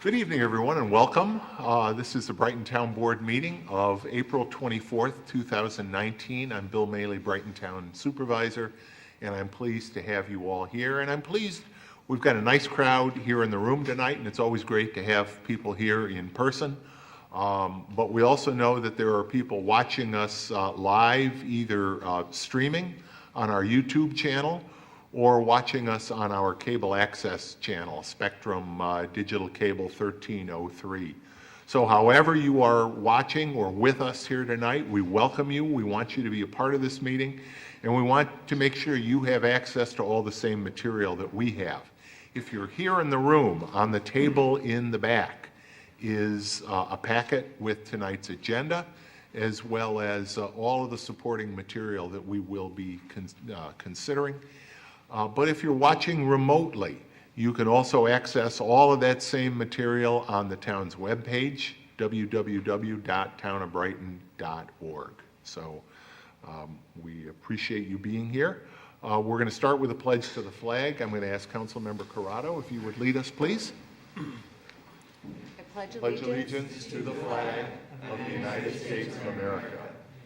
Good evening, everyone, and welcome. This is the Brighton Town Board meeting of April 24th, 2019. I'm Bill Maley, Brighton Town Supervisor, and I'm pleased to have you all here. And I'm pleased we've got a nice crowd here in the room tonight, and it's always great to have people here in person. But we also know that there are people watching us live, either streaming on our YouTube channel or watching us on our cable access channel, Spectrum Digital Cable 1303. So however you are watching or with us here tonight, we welcome you. We want you to be a part of this meeting, and we want to make sure you have access to all the same material that we have. If you're here in the room, on the table in the back is a packet with tonight's agenda, as well as all of the supporting material that we will be considering. But if you're watching remotely, you can also access all of that same material on the town's webpage, www.townofbrighton.org. So we appreciate you being here. We're going to start with a pledge to the flag. I'm going to ask Councilmember Corrado if you would lead us, please. I pledge allegiance to the flag of the United States of America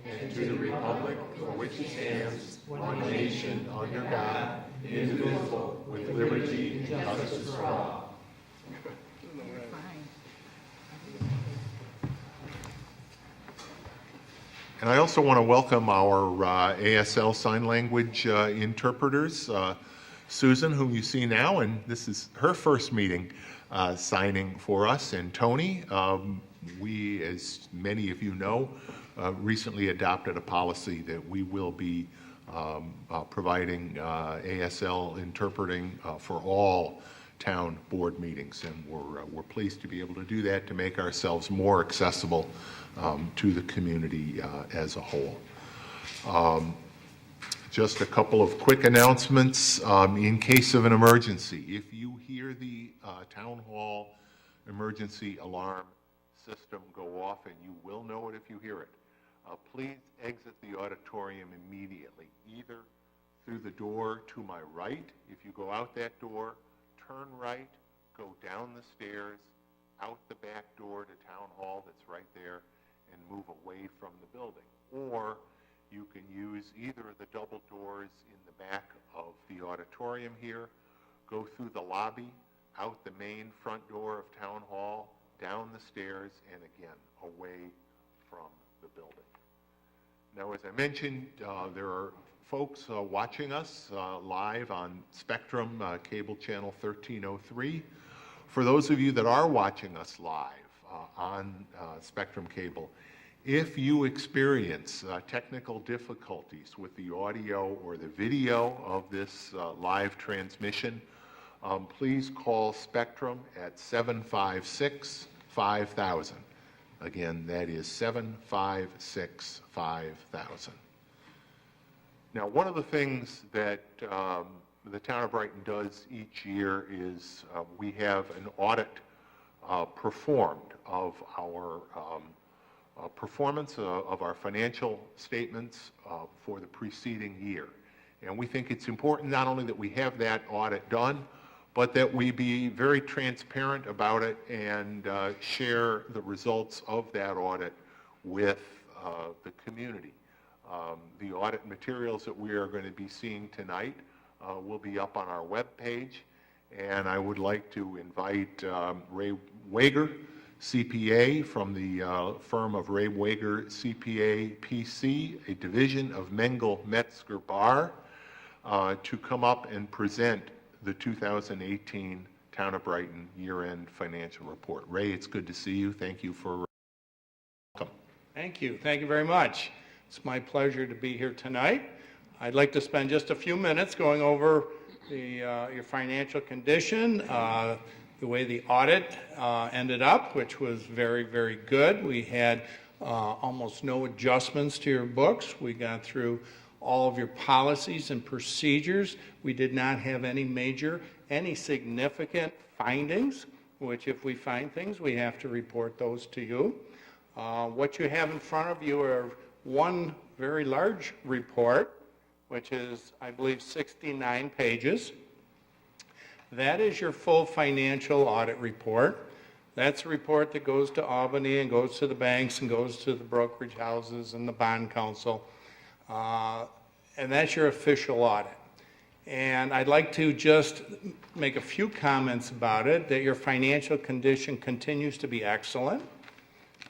and to the republic for which it stands, one nation, under God, indivisible, with liberty and justice for all. And I also want to welcome our ASL Sign Language interpreters, Susan, whom you see now, and this is her first meeting signing for us, and Tony. We, as many of you know, recently adopted a policy that we will be providing ASL interpreting for all town board meetings, and we're pleased to be able to do that to make ourselves more accessible to the community as a whole. Just a couple of quick announcements. In case of an emergency, if you hear the town hall emergency alarm system go off, and you will know it if you hear it, please exit the auditorium immediately, either through the door to my right. If you go out that door, turn right, go down the stairs, out the back door to Town Hall that's right there, and move away from the building. Or you can use either of the double doors in the back of the auditorium here, go through the lobby, out the main front door of Town Hall, down the stairs, and again, away from the building. Now, as I mentioned, there are folks watching us live on Spectrum Cable Channel 1303. For those of you that are watching us live on Spectrum Cable, if you experience technical difficulties with the audio or the video of this live transmission, please call Spectrum at 756-5000. Again, that is 756-5000. Now, one of the things that the town of Brighton does each year is we have an audit performed of our performance of our financial statements for the preceding year. And we think it's important not only that we have that audit done, but that we be very transparent about it and share the results of that audit with the community. The audit materials that we are going to be seeing tonight will be up on our webpage, and I would like to invite Ray Wager, CPA from the firm of Ray Wager CPA PC, a division of Mengel Metzger Barr, to come up and present the 2018 Town of Brighton year-end financial report. Ray, it's good to see you. Thank you for welcome. Thank you. Thank you very much. It's my pleasure to be here tonight. I'd like to spend just a few minutes going over your financial condition, the way the audit ended up, which was very, very good. We had almost no adjustments to your books. We got through all of your policies and procedures. We did not have any significant findings, which if we find things, we have to report those to you. What you have in front of you are one very large report, which is, I believe, 69 pages. That is your full financial audit report. That's a report that goes to Albany and goes to the banks and goes to the brokerage houses and the bond council. And that's your official audit. And I'd like to just make a few comments about it, that your financial condition continues to be excellent.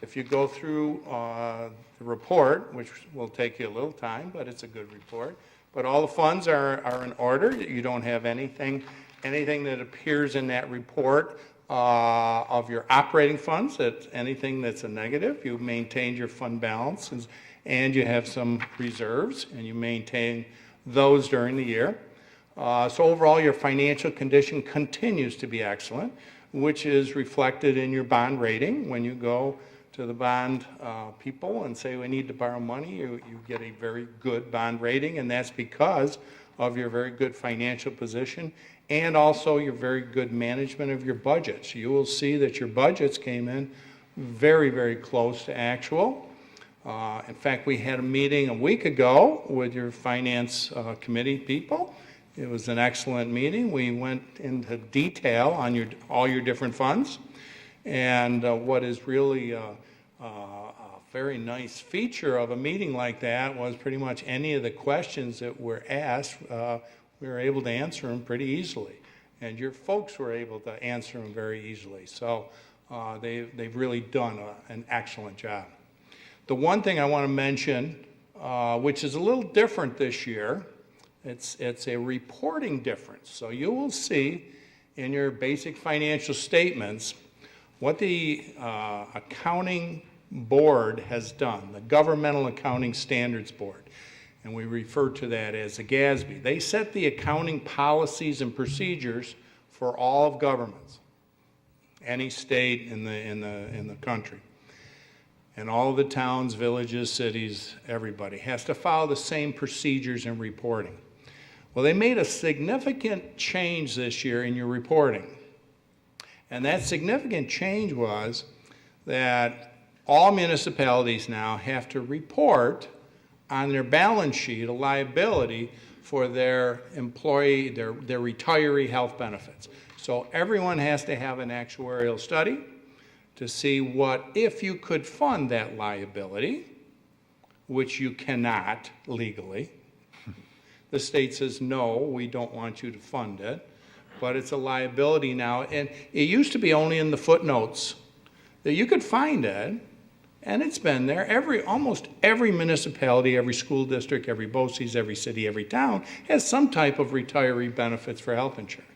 If you go through the report, which will take you a little time, but it's a good report, but all the funds are in order. You don't have anything that appears in that report of your operating funds, anything that's a negative. You've maintained your fund balances, and you have some reserves, and you maintain those during the year. So overall, your financial condition continues to be excellent, which is reflected in your bond rating. When you go to the bond people and say, we need to borrow money, you get a very good bond rating, and that's because of your very good financial position and also your very good management of your budgets. You will see that your budgets came in very, very close to actual. In fact, we had a meeting a week ago with your finance committee people. It was an excellent meeting. We went into detail on all your different funds. And what is really a very nice feature of a meeting like that was pretty much any of the questions that were asked, we were able to answer them pretty easily. And your folks were able to answer them very easily. So they've really done an excellent job. The one thing I want to mention, which is a little different this year, it's a reporting difference. So you will see in your basic financial statements what the accounting board has done, the Governmental Accounting Standards Board, and we refer to that as the GASB. They set the accounting policies and procedures for all of governments, any state in the country. And all of the towns, villages, cities, everybody has to follow the same procedures in reporting. Well, they made a significant change this year in your reporting. And that significant change was that all municipalities now have to report on their balance sheet a liability for their employee, their retiree health benefits. So everyone has to have an actuarial study to see what if you could fund that liability, which you cannot legally. The state says, no, we don't want you to fund it, but it's a liability now. And it used to be only in the footnotes that you could find it, and it's been there. Almost every municipality, every school district, every BOCES, every city, every town has some type of retiree benefits for health insurance.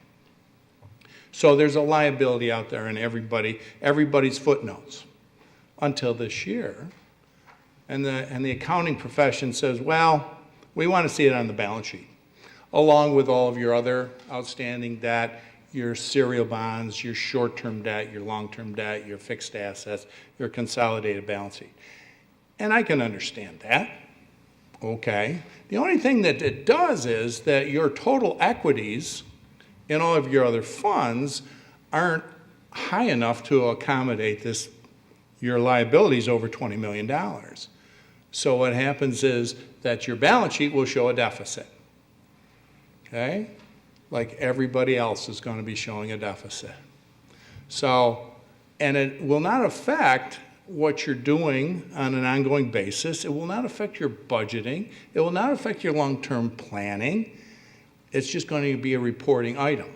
So there's a liability out there in everybody's footnotes until this year. And the accounting profession says, well, we want to see it on the balance sheet, along with all of your other outstanding debt, your serial bonds, your short-term debt, your long-term debt, your fixed assets, your consolidated balance sheet. And I can understand that. Okay. The only thing that it does is that your total equities in all of your other funds aren't high enough to accommodate your liabilities over $20 million. So what happens is that your balance sheet will show a deficit. Okay? Like everybody else is going to be showing a deficit. So, and it will not affect what you're doing on an ongoing basis. It will not affect your budgeting. It will not affect your long-term planning. It's just going to be a reporting item.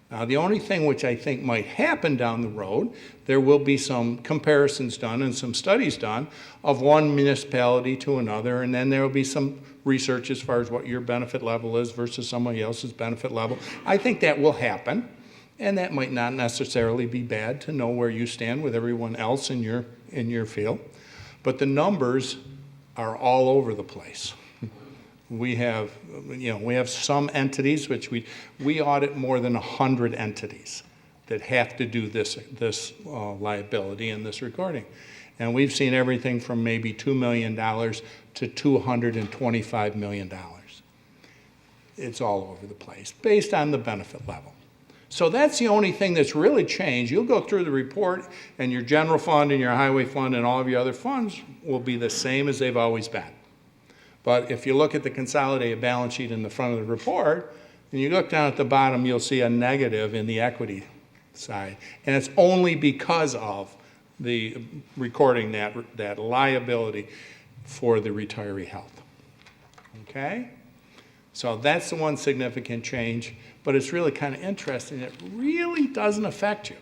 Now, the only thing which I think might happen down the road, there will be some comparisons done and some studies done of one municipality to another, and then there will be some research as far as what your benefit level is versus somebody else's benefit level. I think that will happen, and that might not necessarily be bad to know where you stand with everyone else in your field. But the numbers are all over the place. We have some entities which we audit more than 100 entities that have to do this liability and this recording. And we've seen everything from maybe $2 million to $225 million. It's all over the place based on the benefit level. So that's the only thing that's really changed. You'll go through the report and your general fund and your highway fund and all of your other funds will be the same as they've always been. But if you look at the consolidated balance sheet in the front of the report, and you look down at the bottom, you'll see a negative in the equity side. And it's only because of the recording that liability for the retiree health. Okay? So that's the one significant change, but it's really kind of interesting. It really doesn't affect you.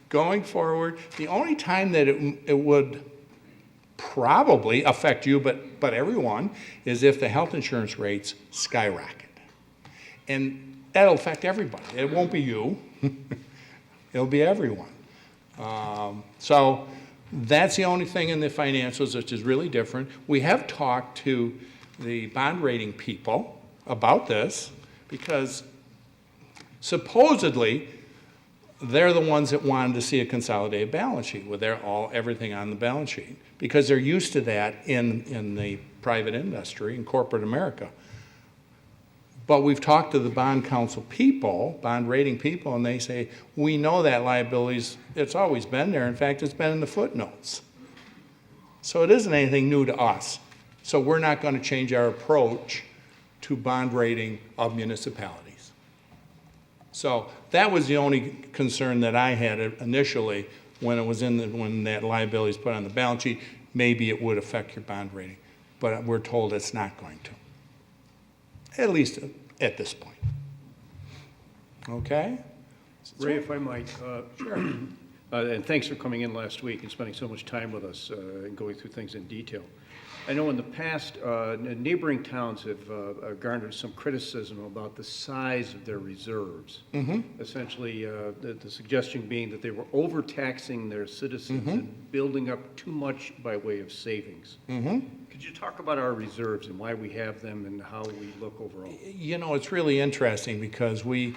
Going forward, the only time that it would probably affect you, but everyone, is if the health insurance rates skyrocket. And that'll affect everybody. It won't be you. It'll be everyone. So that's the only thing in the financials which is really different. We have talked to the bond rating people about this because supposedly they're the ones that wanted to see a consolidated balance sheet with everything on the balance sheet because they're used to that in the private industry, in corporate America. But we've talked to the bond council people, bond rating people, and they say, we know that liabilities, it's always been there. In fact, it's been in the footnotes. So it isn't anything new to us. So we're not going to change our approach to bond rating of municipalities. So that was the only concern that I had initially when it was when that liability is put on the balance sheet. Maybe it would affect your bond rating, but we're told it's not going to, at least at this point. Okay? Ray, if I might, Sure. and thanks for coming in last week and spending so much time with us and going through things in detail. I know in the past, neighboring towns have garnered some criticism about the size of their reserves. Mm-hmm. Essentially, the suggestion being that they were overtaxing their citizens mm-hmm. and building up too much by way of savings. Mm-hmm. Could you talk about our reserves and why we have them and how we look overall? You know, it's really interesting because we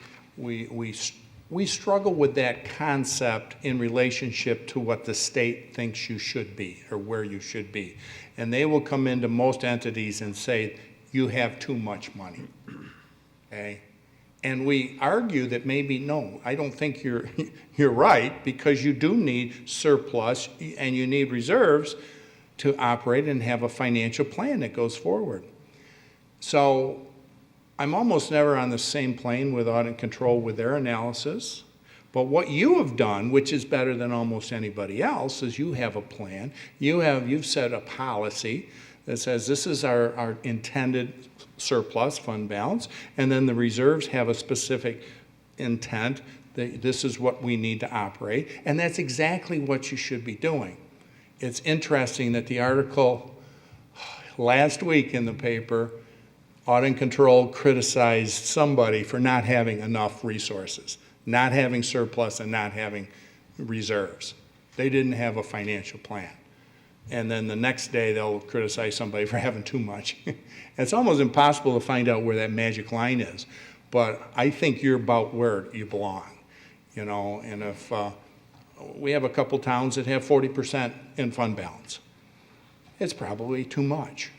struggle with that concept in relationship to what the state thinks you should be or where you should be. And they will come into most entities and say, you have too much money, okay? And we argue that maybe, no, I don't think you're right because you do need surplus and you need reserves to operate and have a financial plan that goes forward. So I'm almost never on the same plane with audit and control with their analysis. But what you have done, which is better than almost anybody else, is you have a plan. You've set a policy that says this is our intended surplus fund balance, and then the reserves have a specific intent that this is what we need to operate, and that's exactly what you should be doing. It's interesting that the article last week in the paper, Audit and Control criticized somebody for not having enough resources, not having surplus and not having reserves. They didn't have a financial plan. And then the next day they'll criticize somebody for having too much. It's almost impossible to find out where that magic line is. But I think you're about where you belong, you know, and if we have a couple towns that have 40% in fund balance, it's probably too much.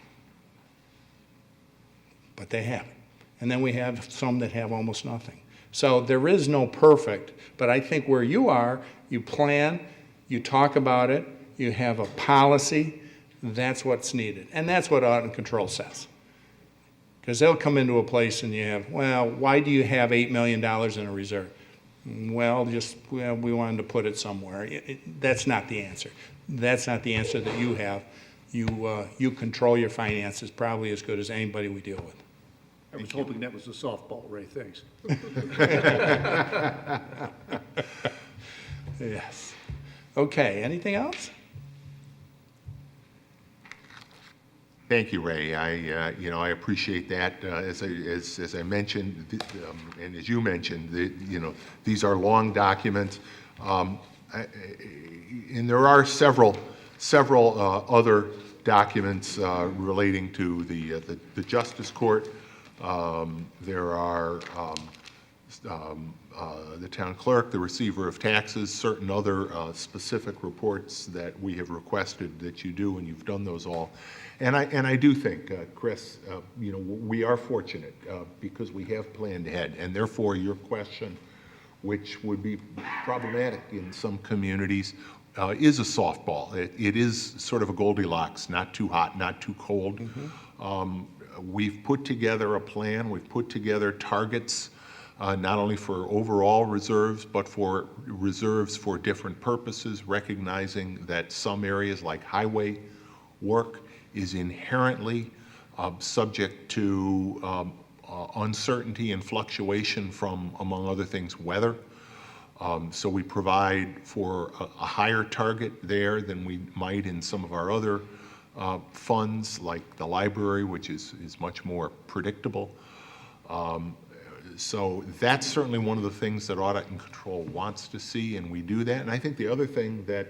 But they have it. And then we have some that have almost nothing. So there is no perfect, but I think where you are, you plan, you talk about it, you have a policy, that's what's needed. And that's what audit and control says. Because they'll come into a place and you have, well, why do you have $8 million in a reserve? Well, we wanted to put it somewhere. That's not the answer. That's not the answer that you have. You control your finances probably as good as anybody we deal with. I was hoping that was a softball, Ray. Thanks. Yes. Okay, anything else? Thank you, Ray. I appreciate that. As I mentioned, and as you mentioned, these are long documents, and there are several other documents relating to the Justice Court. There are the town clerk, the receiver of taxes, certain other specific reports that we have requested that you do, and you've done those all. And I do think, Chris, we are fortunate because we have planned ahead, and therefore your question, which would be problematic in some communities, is a softball. It is sort of a Goldilocks, not too hot, not too cold. Mm-hmm. We've put together a plan. We've put together targets not only for overall reserves, but for reserves for different purposes, recognizing that some areas like highway work is inherently subject to uncertainty and fluctuation from, among other things, weather. So we provide for a higher target there than we might in some of our other funds, like the library, which is much more predictable. So that's certainly one of the things that audit and control wants to see, and we do that. And I think the other thing that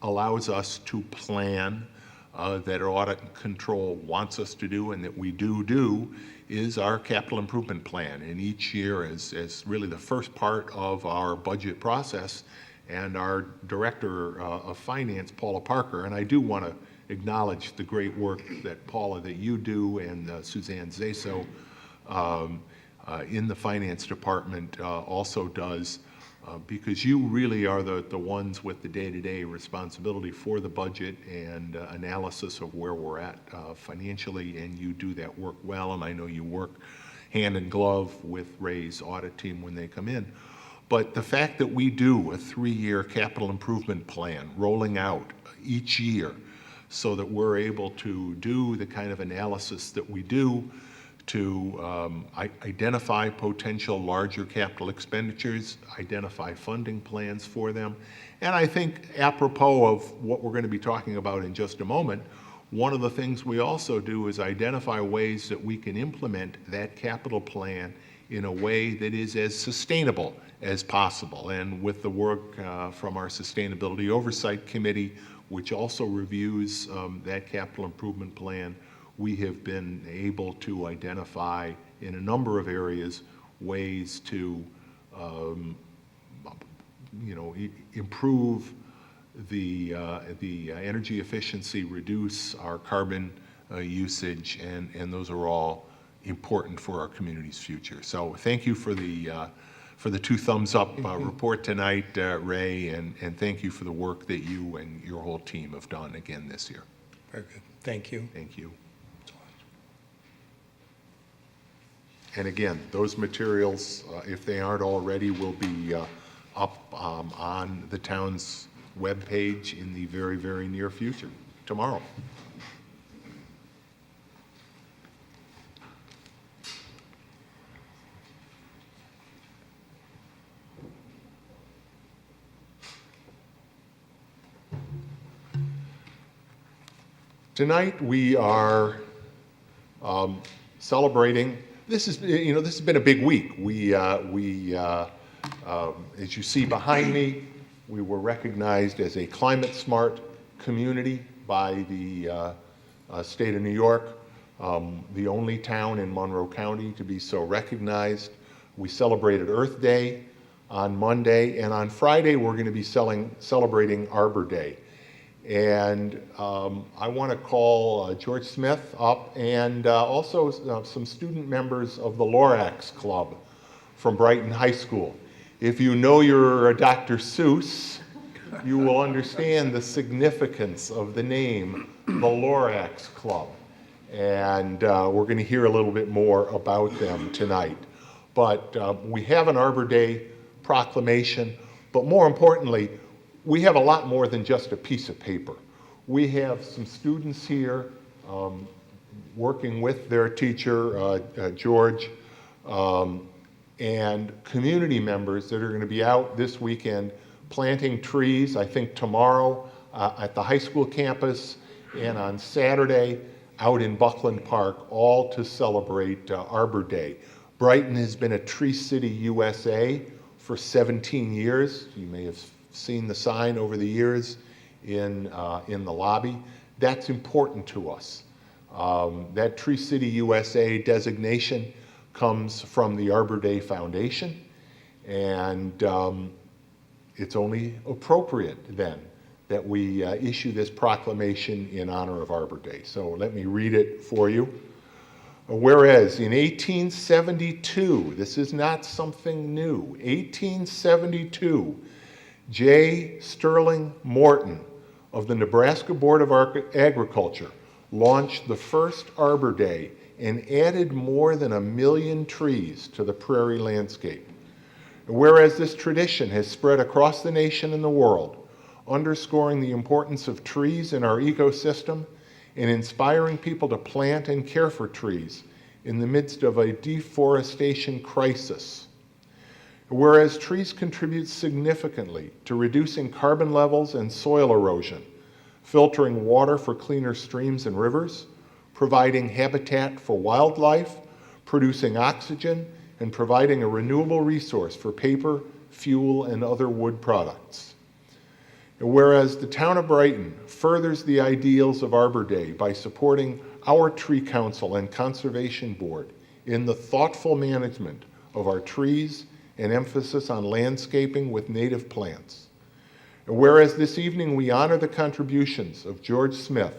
allows us to plan that audit and control wants us to do, and that we do, is our capital improvement plan. And each year, as really the first part of our budget process, and our Director of Finance, Paula Parker, and I do want to acknowledge the great work that Paula, that you do, and Suzanne Zaso in the Finance Department also does, because you really are the ones with the day-to-day responsibility for the budget and analysis of where we're at financially, and you do that work well, and I know you work hand in glove with Ray's audit team when they come in. But the fact that we do a 3-year capital improvement plan rolling out each year so that we're able to do the kind of analysis that we do to identify potential larger capital expenditures, identify funding plans for them. And I think apropos of what we're going to be talking about in just a moment, one of the things we also do is identify ways that we can implement that capital plan in a way that is as sustainable as possible. And with the work from our Sustainability Oversight Committee, which also reviews that capital improvement plan, we have been able to identify in a number of areas ways to improve the energy efficiency, reduce our carbon usage, and those are all important for our community's future. So thank you for the 2 thumbs up report tonight, Ray, and thank you for the work that you and your whole team have done again this year. Very good. Thank you. Thank you. And again, those materials, if they aren't already, will be up on the town's webpage in the very, very near future, tomorrow. Tonight we are celebrating. This has been a big week. As you see behind me, we were recognized as a climate smart community by the state of New York, the only town in Monroe County to be so recognized. We celebrated Earth Day on Monday, and on Friday we're going to be celebrating Arbor Day. And I want to call George Smith up, and also some student members of the Lorax Club from Brighton High School. If you know your Dr. Seuss, you will understand the significance of the name, the Lorax Club. And we're going to hear a little bit more about them tonight. But we have an Arbor Day proclamation, but more importantly, we have a lot more than just a piece of paper. We have some students here working with their teacher, George, and community members that are going to be out this weekend planting trees, I think tomorrow at the high school campus, and on Saturday out in Buckland Park, all to celebrate Arbor Day. Brighton has been a Tree City USA for 17 years. You may have seen the sign over the years in the lobby. That's important to us. That Tree City USA designation comes from the Arbor Day Foundation, and it's only appropriate then that we issue this proclamation in honor of Arbor Day. So let me read it for you. Whereas in 1872, this is not something new, 1872, J. Sterling Morton of the Nebraska Board of Agriculture launched the first Arbor Day and added more than 1 million trees to the prairie landscape. Whereas this tradition has spread across the nation and the world, underscoring the importance of trees in our ecosystem and inspiring people to plant and care for trees in the midst of a deforestation crisis. Whereas trees contribute significantly to reducing carbon levels and soil erosion, filtering water for cleaner streams and rivers, providing habitat for wildlife, producing oxygen, and providing a renewable resource for paper, fuel, and other wood products. Whereas the town of Brighton furthers the ideals of Arbor Day by supporting our Tree Council and Conservation Board in the thoughtful management of our trees and emphasis on landscaping with native plants. Whereas this evening we honor the contributions of George Smith,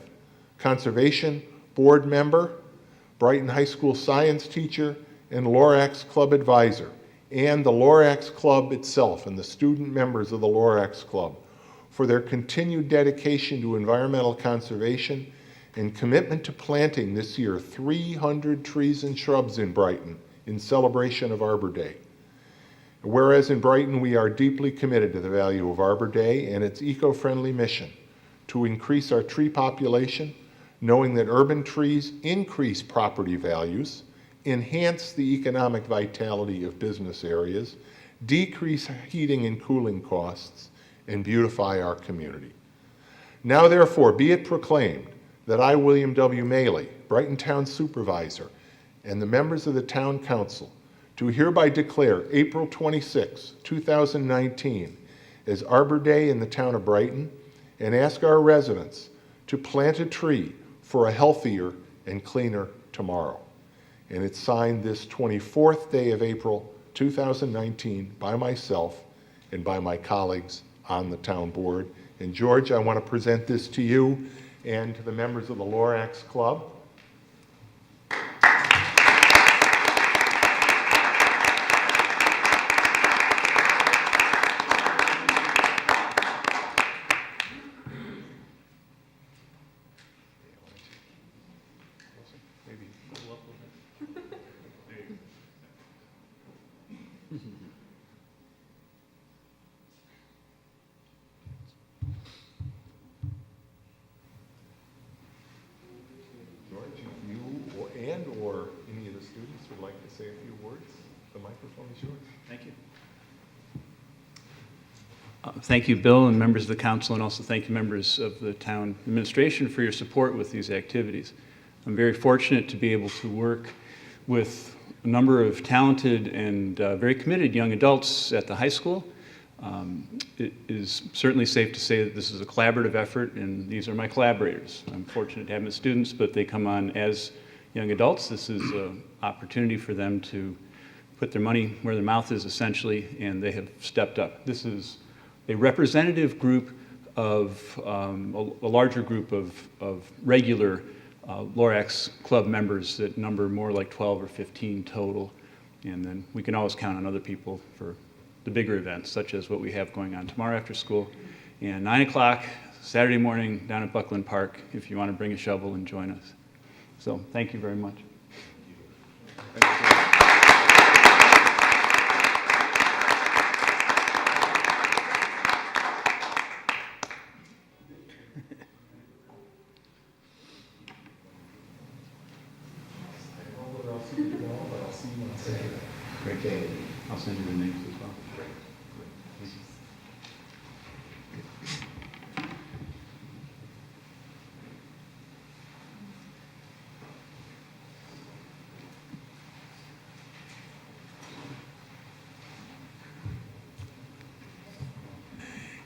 Conservation Board member, Brighton High School science teacher, and Lorax Club advisor, and the Lorax Club itself and the student members of the Lorax Club for their continued dedication to environmental conservation and commitment to planting this year 300 trees and shrubs in Brighton in celebration of Arbor Day. Whereas in Brighton we are deeply committed to the value of Arbor Day and its eco-friendly mission to increase our tree population, knowing that urban trees increase property values, enhance the economic vitality of business areas, decrease heating and cooling costs, and beautify our community. Now therefore be it proclaimed that I, William W. Maley, Brighton Town Supervisor, and the members of the Town Council do hereby declare April 26, 2019 as Arbor Day in the town of Brighton and ask our residents to plant a tree for a healthier and cleaner tomorrow. And it's signed this 24th day of April 2019 by myself and by my colleagues on the town board. And George, I want to present this to you and to the members of the Lorax Club. Or any of the students would like to say a few words, the microphone is yours. Thank you. Thank you, Bill, and members of the council, and also thank you, members of the town administration, for your support with these activities. I'm very fortunate to be able to work with a number of talented and very committed young adults at the high school. It is certainly safe to say that this is a collaborative effort, and these are my collaborators. I'm fortunate to have them as students, but they come on as young adults. This is an opportunity for them to put their money where their mouth is, essentially, and they have stepped up. This is a representative group of a larger group of regular Lorax Club members that number more like 12 or 15 total, and then we can always count on other people for the bigger events, such as what we have going on tomorrow after school, and 9 o'clock Saturday morning down at Buckland Park, if you want to bring a shovel and join us. So thank you very much. Great. I'll send you the names as well.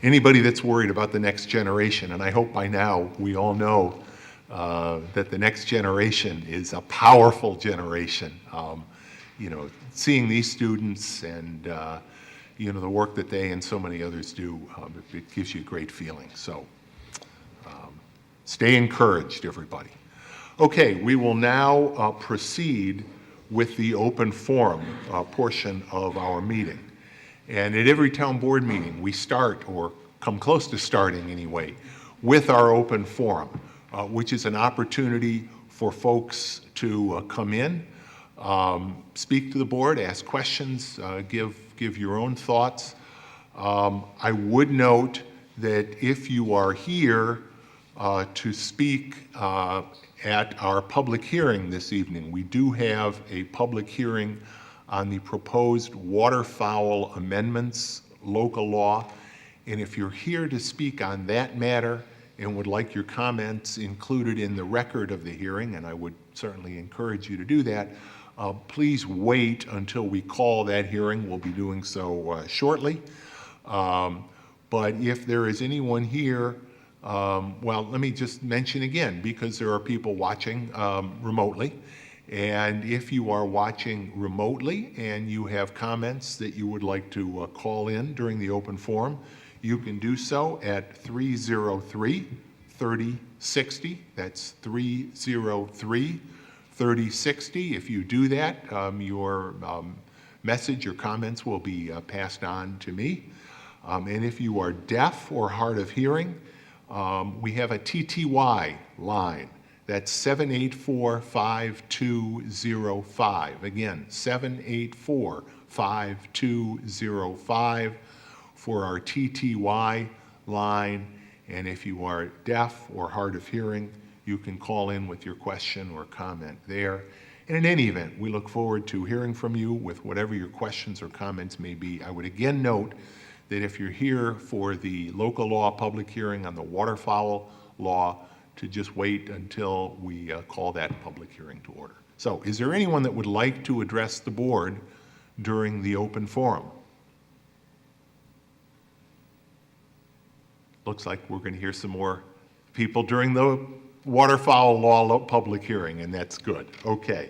Anybody that's worried about the next generation, and I hope by now we all know that the next generation is a powerful generation. You know, seeing these students and you know, the work that they and so many others do, it gives you a great feeling. So stay encouraged, everybody. Okay, we will now proceed with the open forum portion of our meeting. And at every town board meeting, we start, or come close to starting anyway, with our open forum, which is an opportunity for folks to come in, speak to the board, ask questions, give your own thoughts. I would note that if you are here to speak at our public hearing this evening, we do have a public hearing on the proposed waterfowl amendments local law. And if you're here to speak on that matter and would like your comments included in the record of the hearing, and I would certainly encourage you to do that, please wait until we call that hearing. We'll be doing so shortly. But if there is anyone here, well, let me just mention again, because there are people watching remotely, and if you are watching remotely and you have comments that you would like to call in during the open forum, you can do so at 303-3060. That's 303-3060. If you do that, your message, your comments will be passed on to me. And if you are deaf or hard of hearing, we have a TTY line. That's 784-5205. Again, 784-5205 for our TTY line. And if you are deaf or hard of hearing, you can call in with your question or comment there. And in any event, we look forward to hearing from you with whatever your questions or comments may be. I would again note that if you're here for the local law public hearing on the waterfowl law, to just wait until we call that public hearing to order. So is there anyone that would like to address the board during the open forum? Looks like we're going to hear some more people during the waterfowl law public hearing, and that's good. Okay.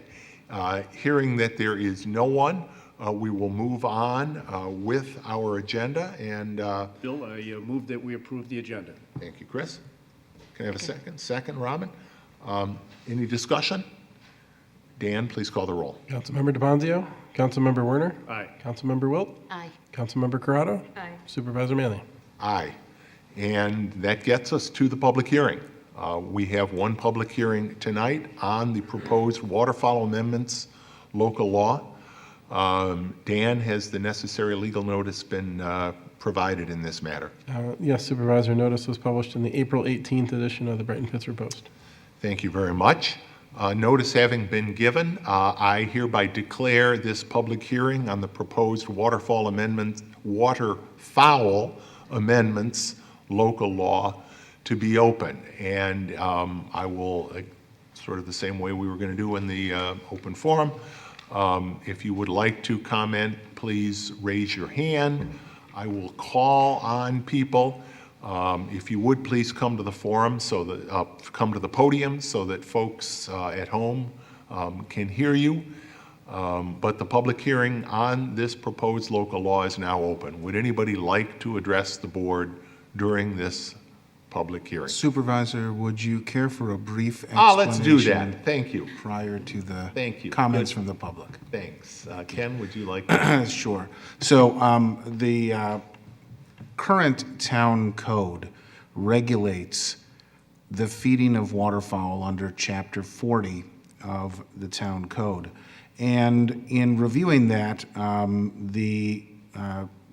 Hearing that there is no one, we will move on with our agenda. And Bill, I move that we approve the agenda. thank you, Chris. Can I have a second? Second, Robin. Any discussion? Dan, please call the roll. Councilmember DeBonzio, Councilmember Werner. Aye. Councilmember Wilt. Aye. Councilmember Corrado. Aye. Supervisor Manley. Aye. And that gets us to the public hearing. We have one public hearing tonight on the proposed waterfowl amendments local law. Dan, has the necessary legal notice been provided in this matter? Yes, Supervisor. Notice was published in the April 18th edition of the Brighton Pittsburgh Post. Thank you very much. Notice having been given, I hereby declare this public hearing on the proposed waterfowl amendments local law to be open. And I will, sort of the same way we were going to do in the open forum, if you would like to comment, please raise your hand. I will call on people. If you would please come to the forum, so that come to the podium, so that folks at home can hear you. But the public hearing on this proposed local law is now open. Would anybody like to address the board during this public hearing? Supervisor, would you care for a brief Let's do explanation that. Thank you. prior to the Thank you. comments Good. from the public? Thanks. Ken, would you like to? Sure. So the current town code regulates the feeding of waterfowl under Chapter 40 of the town code. And in reviewing that, the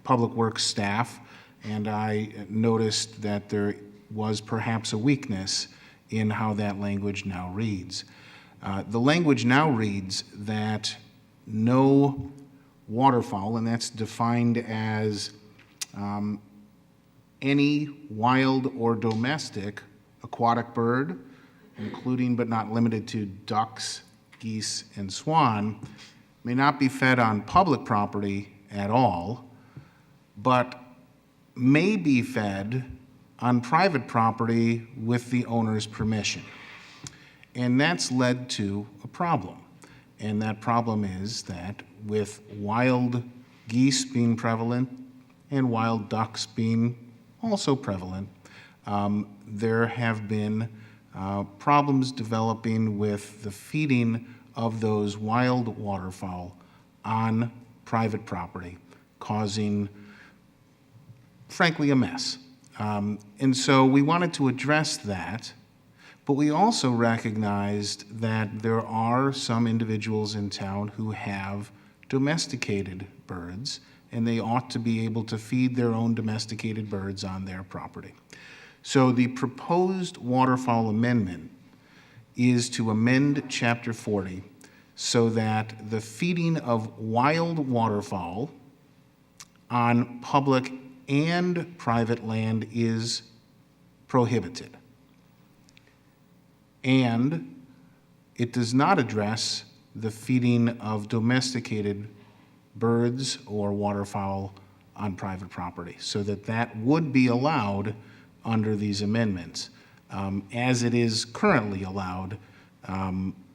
Public Works staff and I noticed that there was perhaps a weakness in how that language now reads. The language now reads that no waterfowl, and that's defined as any wild or domestic aquatic bird, including but not limited to ducks, geese, and swan, may not be fed on public property at all, but may be fed on private property with the owner's permission. And that's led to a problem. And that problem is that with wild geese being prevalent and wild ducks being also prevalent, there have been problems developing with the feeding of those wild waterfowl on private property, causing, frankly, a mess. And so we wanted to address that But we also recognized that there are some individuals in town who have domesticated birds, and they ought to be able to feed their own domesticated birds on their property. So the proposed waterfowl amendment is to amend Chapter 40 so that the feeding of wild waterfowl on public and private land is prohibited. And it does not address the feeding of domesticated birds or waterfowl on private property, so that would be allowed under these amendments, as it is currently allowed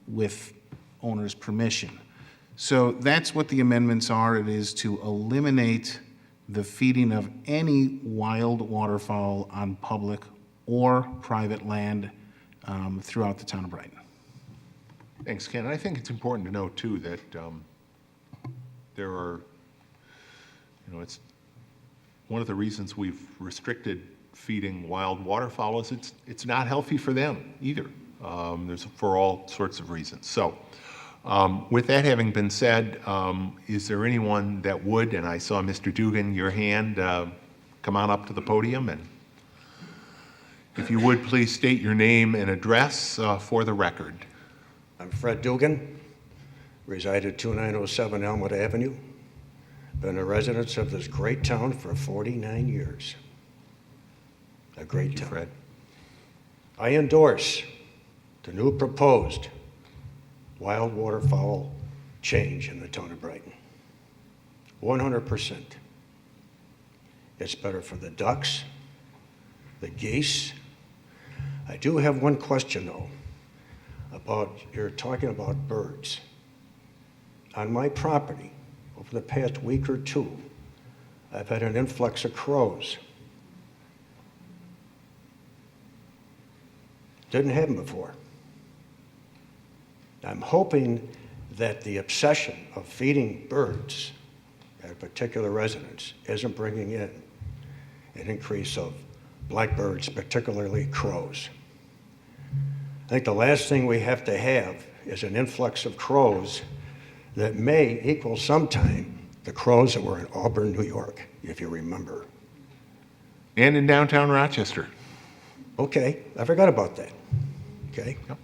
with owner's permission. So that's what the amendments are. It is to eliminate the feeding of any wild waterfowl on public or private land throughout the town of Brighton. Thanks, Ken. I think it's important to note, too, that there are, it's one of the reasons we've restricted feeding wild waterfowl is it's not healthy for them either. There's for all sorts of reasons. So with that having been said, is there anyone that would, and I saw Mr. Dugan, your hand, come on up to the podium, and if you would please state your name and address for the record. I'm Fred Dugan, reside at 2907 Elmwood Avenue. Been a resident of this great town for 49 years. A great town. Fred. I endorse the new proposed wild waterfowl change in the town of Brighton. 100%. It's better for the ducks, the geese. I do have one question though, you're talking about birds. On my property, over the past week or two, I've had an influx of crows. Didn't happen before. I'm hoping that the obsession of feeding birds at a particular residence isn't bringing in an increase of blackbirds, particularly crows. I think the last thing we have to have is an influx of crows that may equal sometime the crows that were in Auburn, New York, if you remember. And in downtown Rochester. Okay, I forgot about that. Okay. Yep.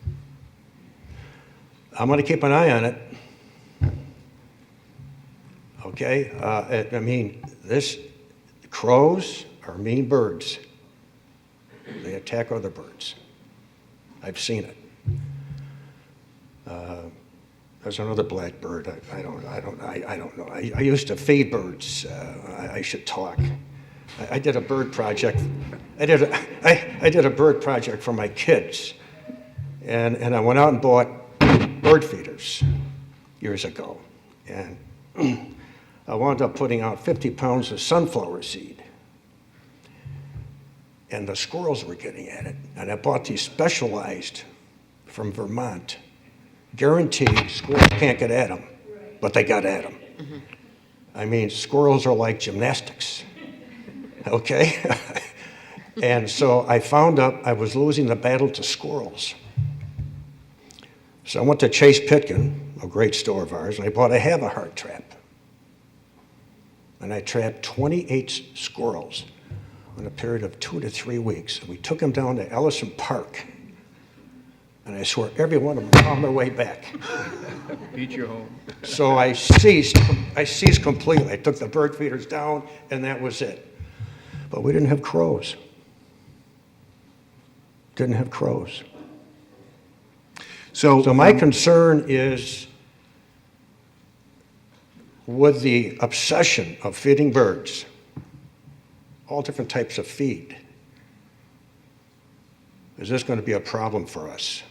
I'm going to keep an eye on it. Okay, crows are mean birds. They attack other birds. I've seen it. There's another blackbird. I don't know. I used to feed birds. I should talk. I did a bird project. I did a bird project for my kids, and I went out and bought bird feeders years ago, and I wound up putting out 50 pounds of sunflower seed, and the squirrels were getting at it, and I bought these specialized from Vermont. Guaranteed squirrels can't get at them, but they got at them. Mm-hmm. I mean, squirrels are like gymnastics, okay? And so I found out I was losing the battle to squirrels. So I went to Chase Pitkin, a great store of ours, and I bought a have-a-heart trap. And I trapped 28 squirrels in a period of 2 to 3 weeks. We took them down to Ellison Park, and I swear every one of them found their way back. Beat you home. So I ceased completely. I took the bird feeders down, and that was it. But we didn't have crows. Didn't have crows. So my concern is with the obsession of feeding birds, all different types of feed, is this going to be a problem for us?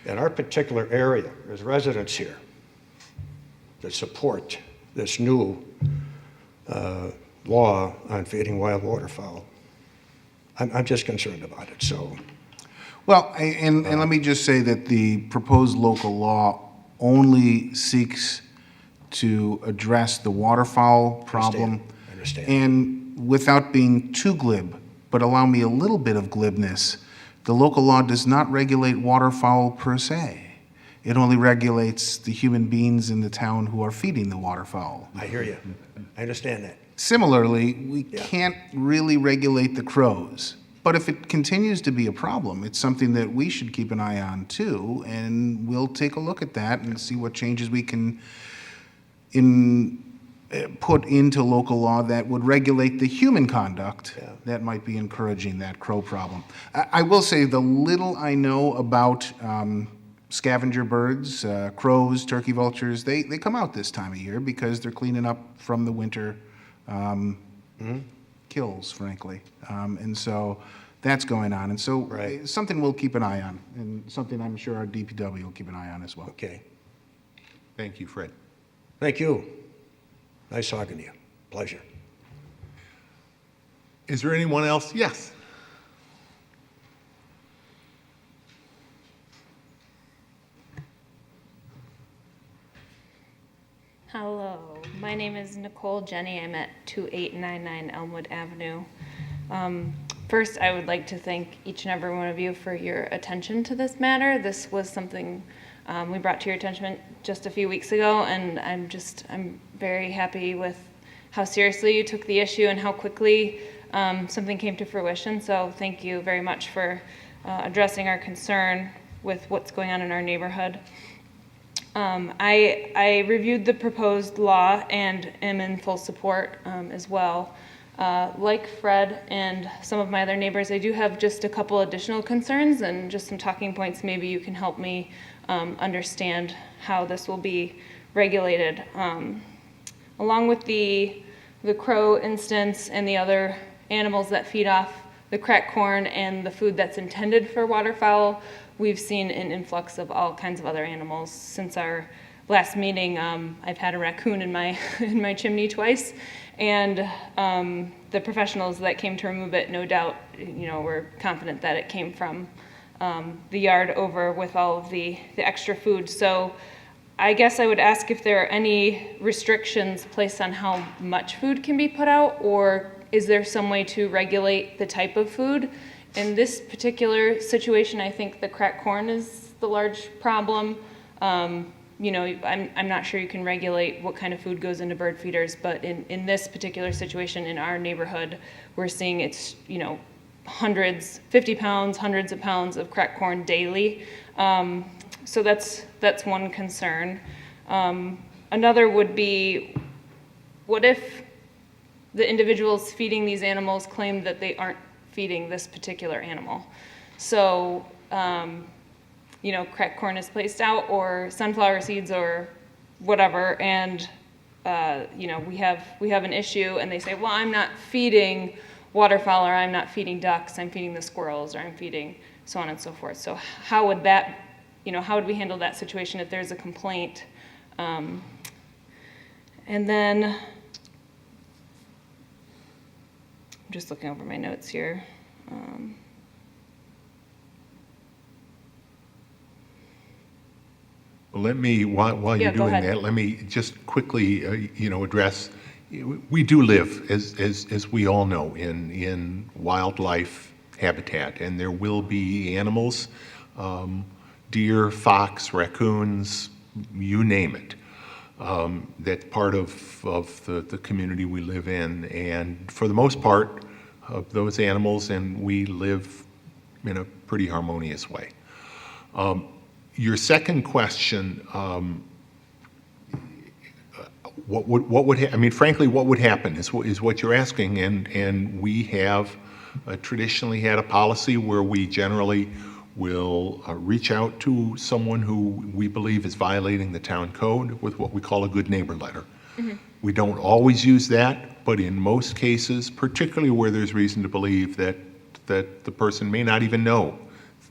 In our particular area, there's residents here that support this new law on feeding wild waterfowl. I'm just concerned about it, so. Well, and let me just say that the proposed local law only seeks to address the waterfowl problem. I understand. And without being too glib, but allow me a little bit of glibness, The local law does not regulate waterfowl per se. It only regulates the human beings in the town who are feeding the waterfowl. I hear you. I understand that. Similarly, we can't really regulate the crows. But if it continues to be a problem, it's something that we should keep an eye on too, and we'll take a look at that and see what changes we can put into local law that would regulate the human conduct that might be encouraging that crow problem. I will say the little I know about scavenger birds, crows, turkey vultures, they come out this time of year because they're cleaning up from the winter kills, frankly. And so that's going on. And so it's something we'll keep an eye on, and something I'm sure our DPW will keep an eye on as well. Okay. Thank you, Fred. Thank you. Nice talking to you. Pleasure. Is there anyone else? Yes. Hello, my name is Nicole Jenny. I'm at 2899 Elmwood Avenue. First, I would like to thank each and every one of you for your attention to this matter. This was something we brought to your attention just a few weeks ago, and I'm very happy with how seriously you took the issue and how quickly something came to fruition. So thank you very much for addressing our concern with what's going on in our neighborhood. I reviewed the proposed law and am in full support as well. Like Fred and some of my other neighbors, I do have just a couple additional concerns and just some talking points. Maybe you can help me understand how this will be regulated. Along with the crow instance and the other animals that feed off the cracked corn and the food that's intended for waterfowl, we've seen an influx of all kinds of other animals. Since our last meeting, I've had a raccoon in my chimney twice, and the professionals that came to remove it, no doubt, were confident that it came from the yard over with all of the extra food. So I guess I would ask if there are any restrictions placed on how much food can be put out, or is there some way to regulate the type of food? In this particular situation, I think the cracked corn is the large problem. I'm not sure you can regulate what kind of food goes into bird feeders, but in this particular situation in our neighborhood, we're seeing it's, hundreds, 50 pounds, hundreds of pounds of cracked corn daily. So that's one concern. Another would be, what if the individuals feeding these animals claim that they aren't feeding this particular animal? So, cracked corn is placed out, or sunflower seeds, or whatever, and we have an issue, and they say, well, I'm not feeding waterfowl, or I'm not feeding ducks, I'm feeding the squirrels, or I'm feeding so on and so forth. So how would we handle that situation if there's a complaint? And then, I'm just looking over my notes here. Let me, while you're doing that, let me just quickly, address, we do live, as we all know, in wildlife habitat, and there will be animals, deer, fox, raccoons, you name it. That's part of the community we live in, and for the most part of those animals, and we live in a pretty harmonious way. Your second question, frankly, what would happen is what you're asking, and we have traditionally had a policy where we generally will reach out to someone who we believe is violating the town code with what we call a good neighbor letter. Mm-hmm. We don't always use that, but in most cases, particularly where there's reason to believe that the person may not even know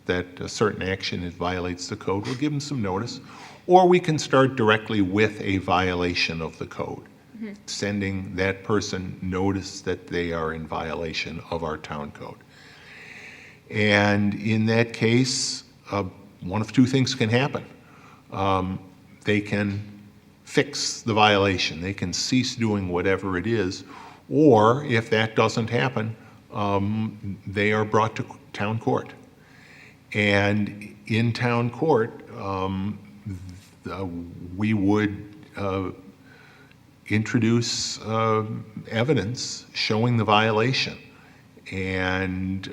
that a certain action violates the code, we'll give them some notice. Or we can start directly with a violation of the code, mm-hmm. sending that person notice that they are in violation of our town code. And in that case, one of two things can happen. They can fix the violation. They can cease doing whatever it is. Or if that doesn't happen, they are brought to town court. And in town court, we would introduce evidence showing the violation. And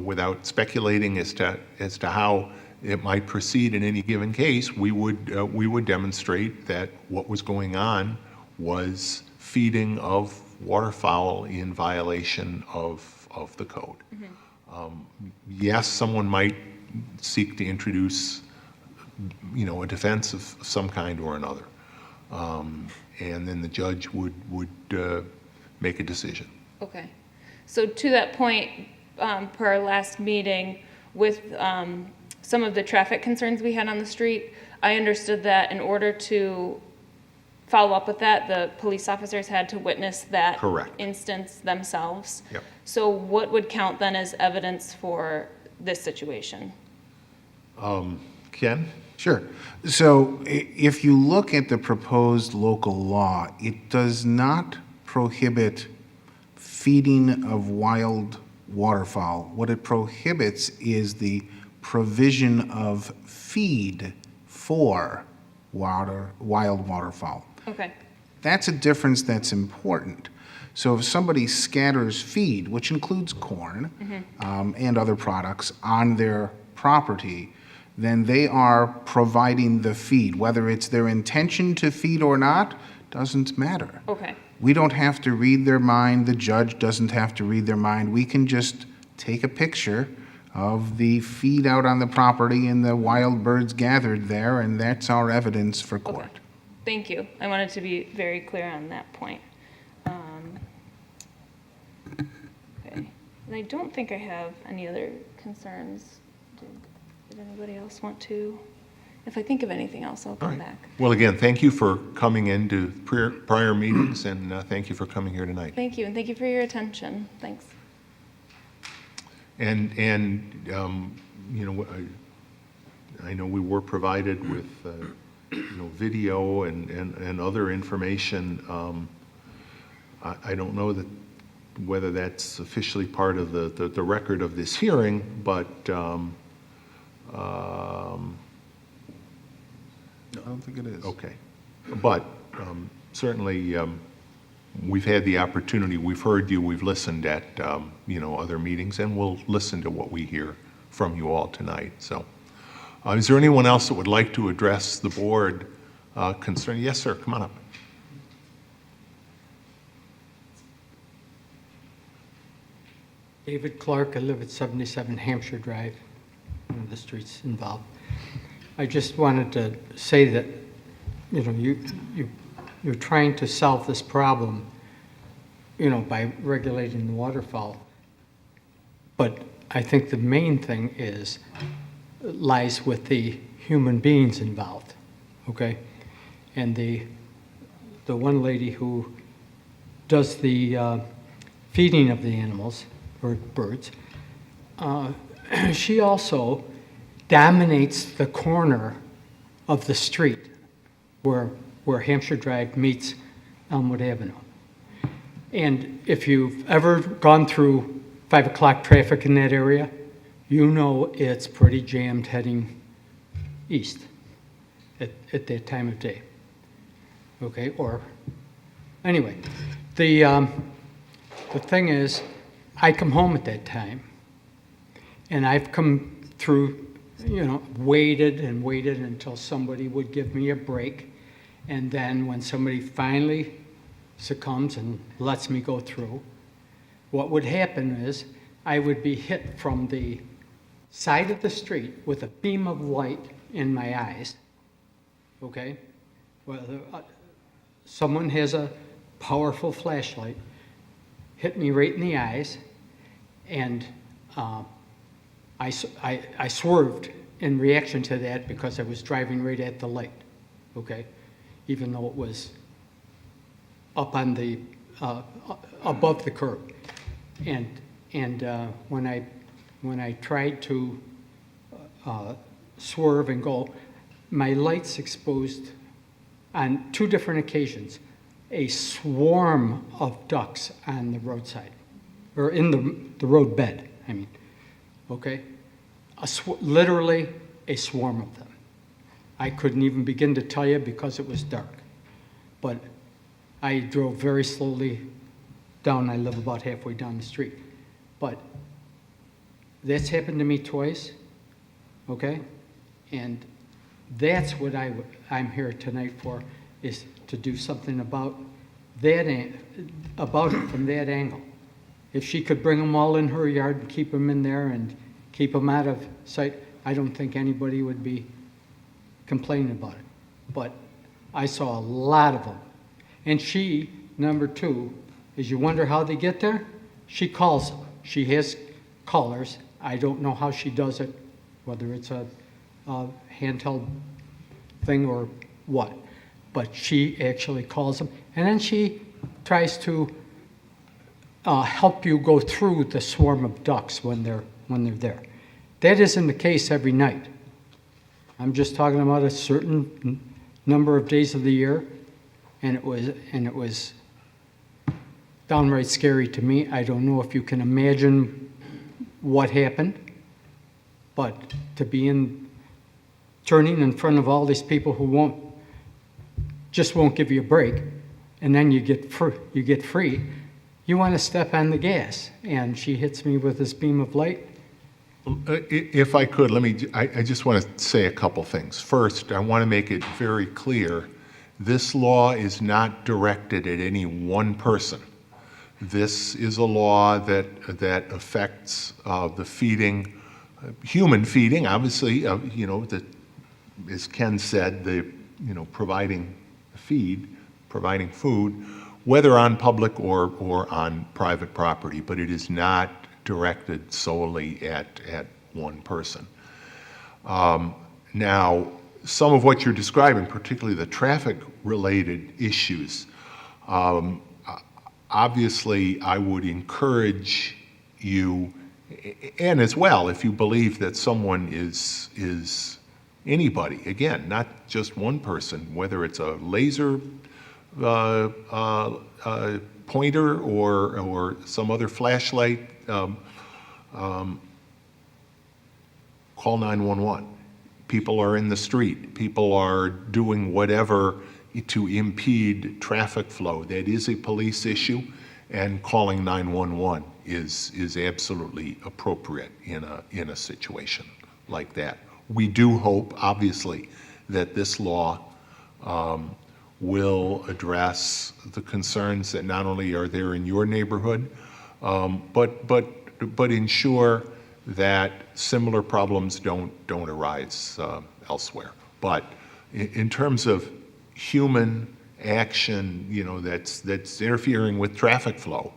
without speculating as to how it might proceed in any given case, we would demonstrate that what was going on was feeding of waterfowl in violation of the code. Yes, someone might seek to introduce, a defense of some kind or another, and then the judge would make a decision. Okay. So to that point, per our last meeting, with some of the traffic concerns we had on the street, I understood that in order to follow up with that, the police officers had to witness that Correct. instance themselves. Yep. So what would count then as evidence for this situation? Ken? Sure. So if you look at the proposed local law, it does not prohibit feeding of wild waterfowl. What it prohibits is the provision of feed for wild waterfowl. Okay. That's a difference that's important. So if somebody scatters feed, which includes corn and other products, on their property, then they are providing the feed. Whether it's their intention to feed or not, doesn't matter. Okay. We don't have to read their mind. The judge doesn't have to read their mind. We can just take a picture of the feed out on the property and the wild birds gathered there, and that's our evidence for court. Okay. Thank you. I wanted to be very clear on that point. Okay. And I don't think I have any other concerns. Did anybody else want to? If I think of anything else, I'll All come right. back. Well, again, thank you for coming into prior meetings, and thank you for coming here tonight. Thank you, and thank you for your attention. Thanks. And I know we were provided with, video and other information. I don't know whether that's officially part of the record of this hearing, but I don't think it is. okay. But certainly, we've had the opportunity, we've heard you, we've listened at, other meetings, and we'll listen to what we hear from you all tonight. So, is there anyone else that would like to address the board concerning? Yes, sir, come on up. David Clarke, I live at 77 Hampshire Drive, one of the streets involved. I just wanted to say that, you're trying to solve this problem, by regulating the waterfowl. But I think the main thing lies with the human beings involved, okay? And the one lady who does the feeding of the animals, or birds, she also dominates the corner of the street where Hampshire Drive meets Elmwood Avenue. And if you've ever gone through 5 o'clock traffic in that area, it's pretty jammed heading east at that time of day. Okay, or anyway, the thing is, I come home at that time, and I've come through, waited and waited until somebody would give me a break, and then when somebody finally succumbs and lets me go through, what would happen is I would be hit from the side of the street with a beam of light in my eyes, okay? Well, someone has a powerful flashlight, hit me right in the eyes, and I swerved in reaction to that because I was driving right at the light, okay? Even though it was up on the, above the curb. And when I tried to swerve and go, my lights exposed on 2 different occasions a swarm of ducks on the roadside, or in the road bed, I mean, okay? literally a swarm of them. I couldn't even begin to tell you because it was dark. But I drove very slowly down. I live about halfway down the street. But that's happened to me twice, okay? And that's what I'm here tonight for, is to do something about that, about it from that angle. If she could bring them all in her yard and keep them in there and keep them out of sight, I don't think anybody would be complaining about it. But I saw a lot of them. And she, number two, is you wonder how they get there? She calls them. She has callers. I don't know how she does it, whether it's a handheld thing or what. But she actually calls them. And then she tries to help you go through the swarm of ducks when they're there. That isn't the case every night. I'm just talking about a certain number of days of the year, and it was downright scary to me. I don't know if you can imagine what happened, but to be turning in front of all these people who just won't give you a break, and then you get free. You want to step on the gas, and she hits me with this beam of light. If I could, I just want to say a couple things. First, I want to make it very clear, this law is not directed at any one person. This is a law that affects the feeding, human feeding, obviously, as Ken said, providing food, whether on public or on private property, but it is not directed solely at one person. Now, some of what you're describing, particularly the traffic-related issues, obviously I would encourage you, and as well, if you believe that someone is anybody, again, not just one person, whether it's a laser pointer or some other flashlight, call 911. People are in the street. People are doing whatever to impede traffic flow. That is a police issue, and calling 911 is absolutely appropriate in a situation like that. We do hope, obviously, that this law will address the concerns that not only are there in your neighborhood, but ensure that similar problems don't arise elsewhere. But in terms of human action, that's interfering with traffic flow,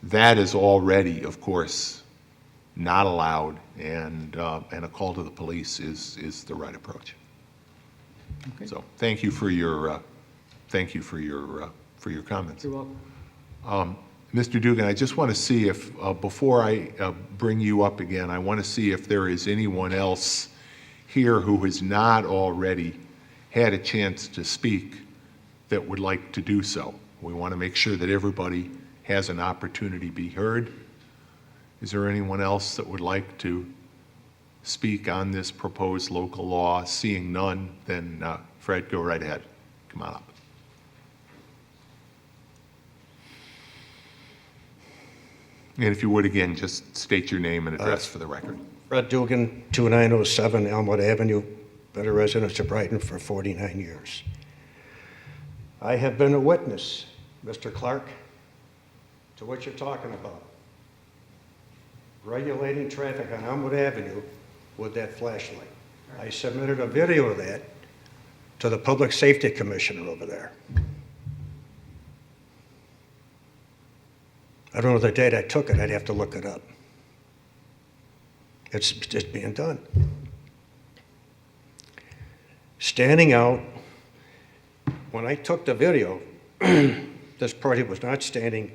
that is already, of course, not allowed, and a call to the police is the right approach. Okay. So thank you for your comments. You're welcome. Mr. Dugan, I just want to see if, before I bring you up again, I want to see if there is anyone else here who has not already had a chance to speak that would like to do so. We want to make sure that everybody has an opportunity to be heard. Is there anyone else that would like to speak on this proposed local law? Seeing none, then Fred, go right ahead. Come on up. And if you would, again, just state your name and address for the record. Fred Dugan, 2907 Elmwood Avenue, been a resident of Brighton for 49 years. I have been a witness, Mr. Clarke, to what you're talking about. Regulating traffic on Elmwood Avenue with that flashlight. I submitted a video of that to the Public Safety Commissioner over there. I don't know the date I took it. I'd have to look it up. It's just being done. Standing out, when I took the video, this party was not standing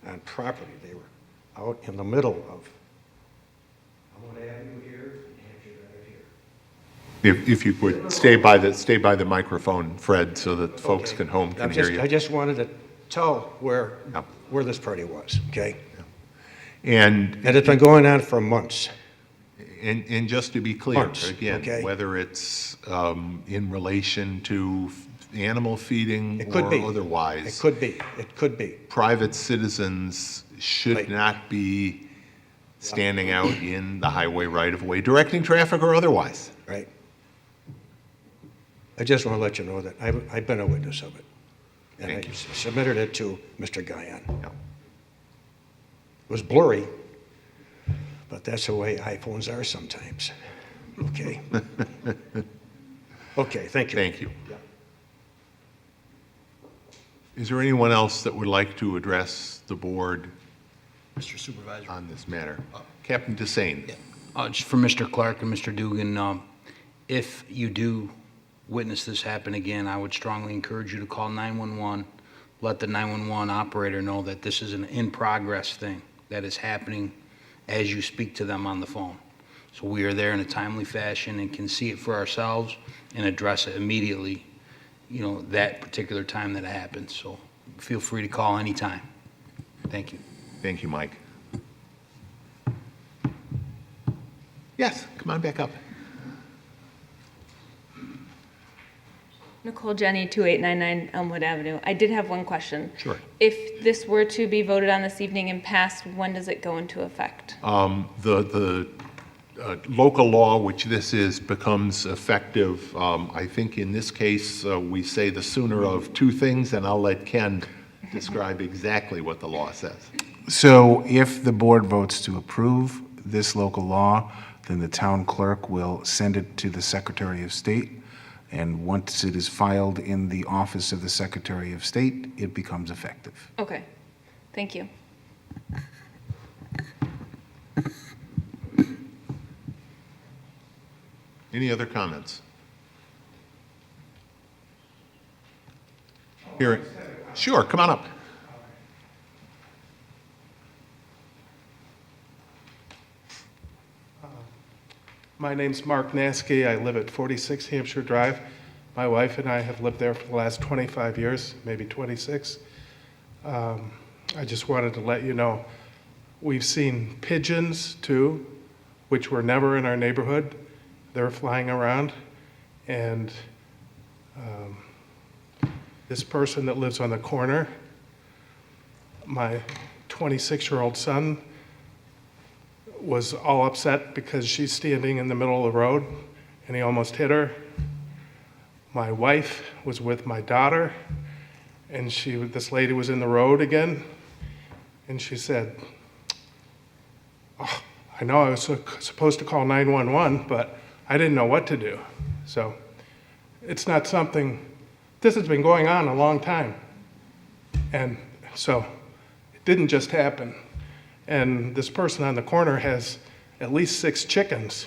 on property. They were out in the middle of Elmwood Avenue here and Hampshire Drive here. If you would stay by the microphone, Fred, so that folks Okay. at home can hear you. I just wanted to tell where this party was, okay? And And it's been going on for months. And just to be clear, Months, again, okay. whether it's in relation to animal feeding It could or be. otherwise. It could be. It could be. Private citizens should Right. not be standing out in the highway right-of-way, directing traffic or otherwise. Right. I just want to let you know that I've been a witness of it. And Thank I you. submitted it to Mr. Guyon. Yeah. It was blurry, but that's the way iPhones are sometimes. Okay? Okay, thank you. Thank you. Yeah. Is there anyone else that would like to address the board Mr. Supervisor. on this matter? Captain Desane. Just for Mr. Clarke and Mr. Dugan, if you do witness this happen again, I would strongly encourage you to call 911. Let the 911 operator know that this is an in-progress thing that is happening as you speak to them on the phone. So we are there in a timely fashion and can see it for ourselves and address it immediately, that particular time that it happens. So feel free to call anytime. Thank you. Thank you, Mike. Yes, come on back up. Nicole Jenny, 2899 Elmwood Avenue. I did have one question. Sure. If this were to be voted on this evening and passed, when does it go into effect? The local law, which this is, becomes effective, I think in this case, we say the sooner of two things, and I'll let Ken describe exactly what the law says. So if the board votes to approve this local law, then the town clerk will send it to the Secretary of State. And once it is filed in the office of the Secretary of State, it becomes effective. Okay, thank you. Any other comments? Here, sure, come on up. My name's Marc Neski. I live at 46 Hampshire Drive. My wife and I have lived there for the last 25 years, maybe 26. I just wanted to let you know, we've seen pigeons too, which were never in our neighborhood. They're flying around. And this person that lives on the corner, my 26-year-old son, was all upset because she's standing in the middle of the road and he almost hit her. My wife was with my daughter and this lady was in the road again and she said, "Oh, I know I was supposed to call 911, but I didn't know what to do." So it's not something, this has been going on a long time. And so it didn't just happen. And this person on the corner has at least 6 chickens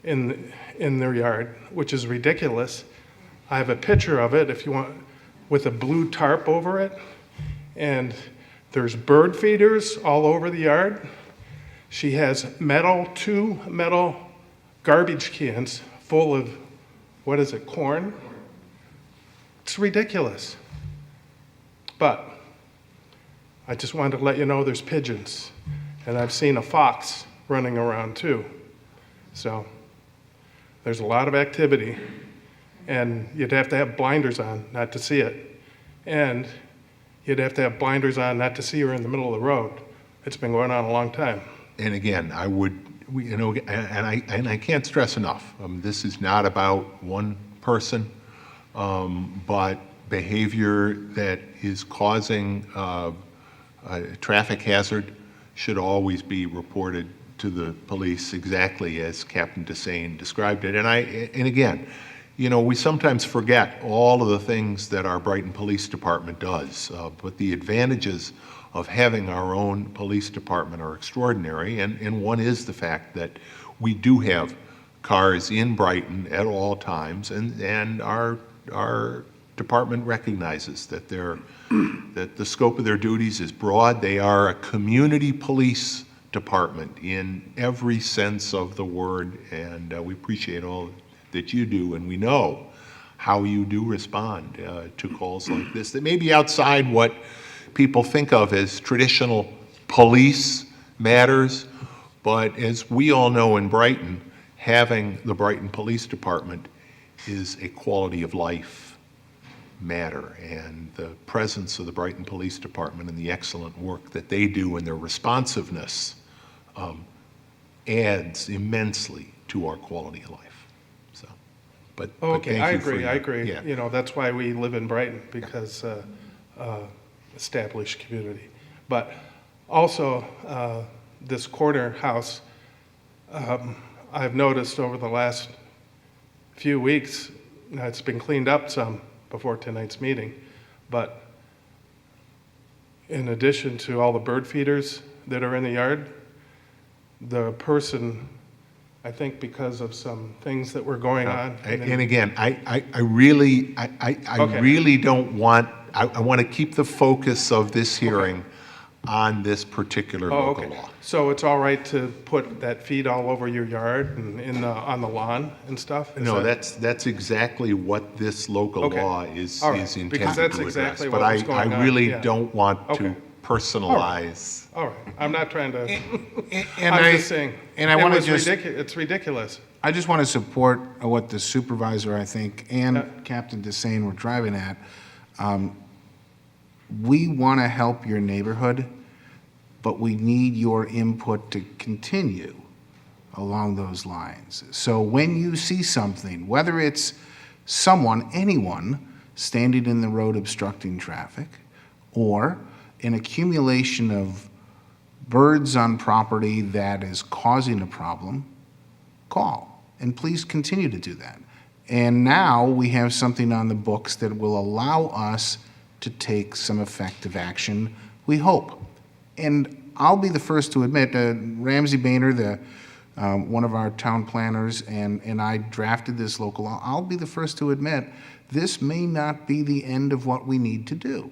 in their yard, which is ridiculous. I have a picture of it, if you want, with a blue tarp over it. And there's bird feeders all over the yard. She has 2 metal garbage cans full of, what is it, corn? It's ridiculous. But I just wanted to let you know there's pigeons. And I've seen a fox running around too. So there's a lot of activity. And you'd have to have blinders on not to see it. And you'd have to have blinders on not to see her in the middle of the road. It's been going on a long time. And again, and I can't stress enough, this is not about one person, but behavior that is causing a traffic hazard should always be reported to the police exactly as Captain Desane described it. And again, we sometimes forget all of the things that our Brighton Police Department does, but the advantages of having our own police department are extraordinary, and one is the fact that we do have cars in Brighton at all times, and our department recognizes that that the scope of their duties is broad. They are a community police department in every sense of the word, and we appreciate all that you do, and we know how you do respond to calls like this that may be outside what people think of as traditional police matters, But as we all know in Brighton, having the Brighton Police Department is a quality of life matter, and the presence of the Brighton Police Department and the excellent work that they do and their responsiveness adds immensely to our quality of life. So, but Okay, thank I you for agree, I your- agree. yeah. You know, that's why we live in Brighton, because established community. But also, this corner house, I've noticed over the last few weeks, it's been cleaned up some before tonight's meeting, but in addition to all the bird feeders that are in the yard, the person, I think because of some things that were going on. And again, I really Okay. really don't want, I want to keep the focus of this hearing on this particular Oh, local okay. law. So it's all right to put that feed all over your yard and on the lawn and stuff? Is No, that- that's exactly what this local Okay. law is All right, intended because to that's address. exactly But what was going I on, really yeah. don't want Okay. to personalize. All right, I'm not trying to, And I'm I- just saying. and I wanna just- It's ridiculous. I just want to support what the supervisor, I think, and Captain Desane were driving at. We want to help your neighborhood, but we need your input to continue along those lines. So when you see something, whether it's someone, anyone, standing in the road obstructing traffic, or an accumulation of birds on property that is causing a problem, call, and please continue to do that. And now we have something on the books that will allow us to take some effective action, we hope. And I'll be the first to admit, Ramsey Boehner, one of our town planners, and I drafted this local law. I'll be the first to admit, this may not be the end of what we need to do,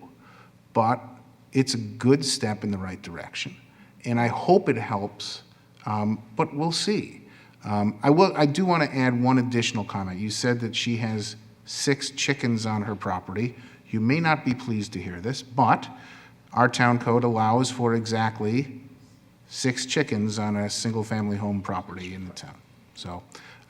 but it's a good step in the right direction. And I hope it helps, but we'll see. I do want to add one additional comment. You said that she has 6 chickens on her property. You may not be pleased to hear this, but our town code allows for exactly 6 chickens on a single-family home property in the town. So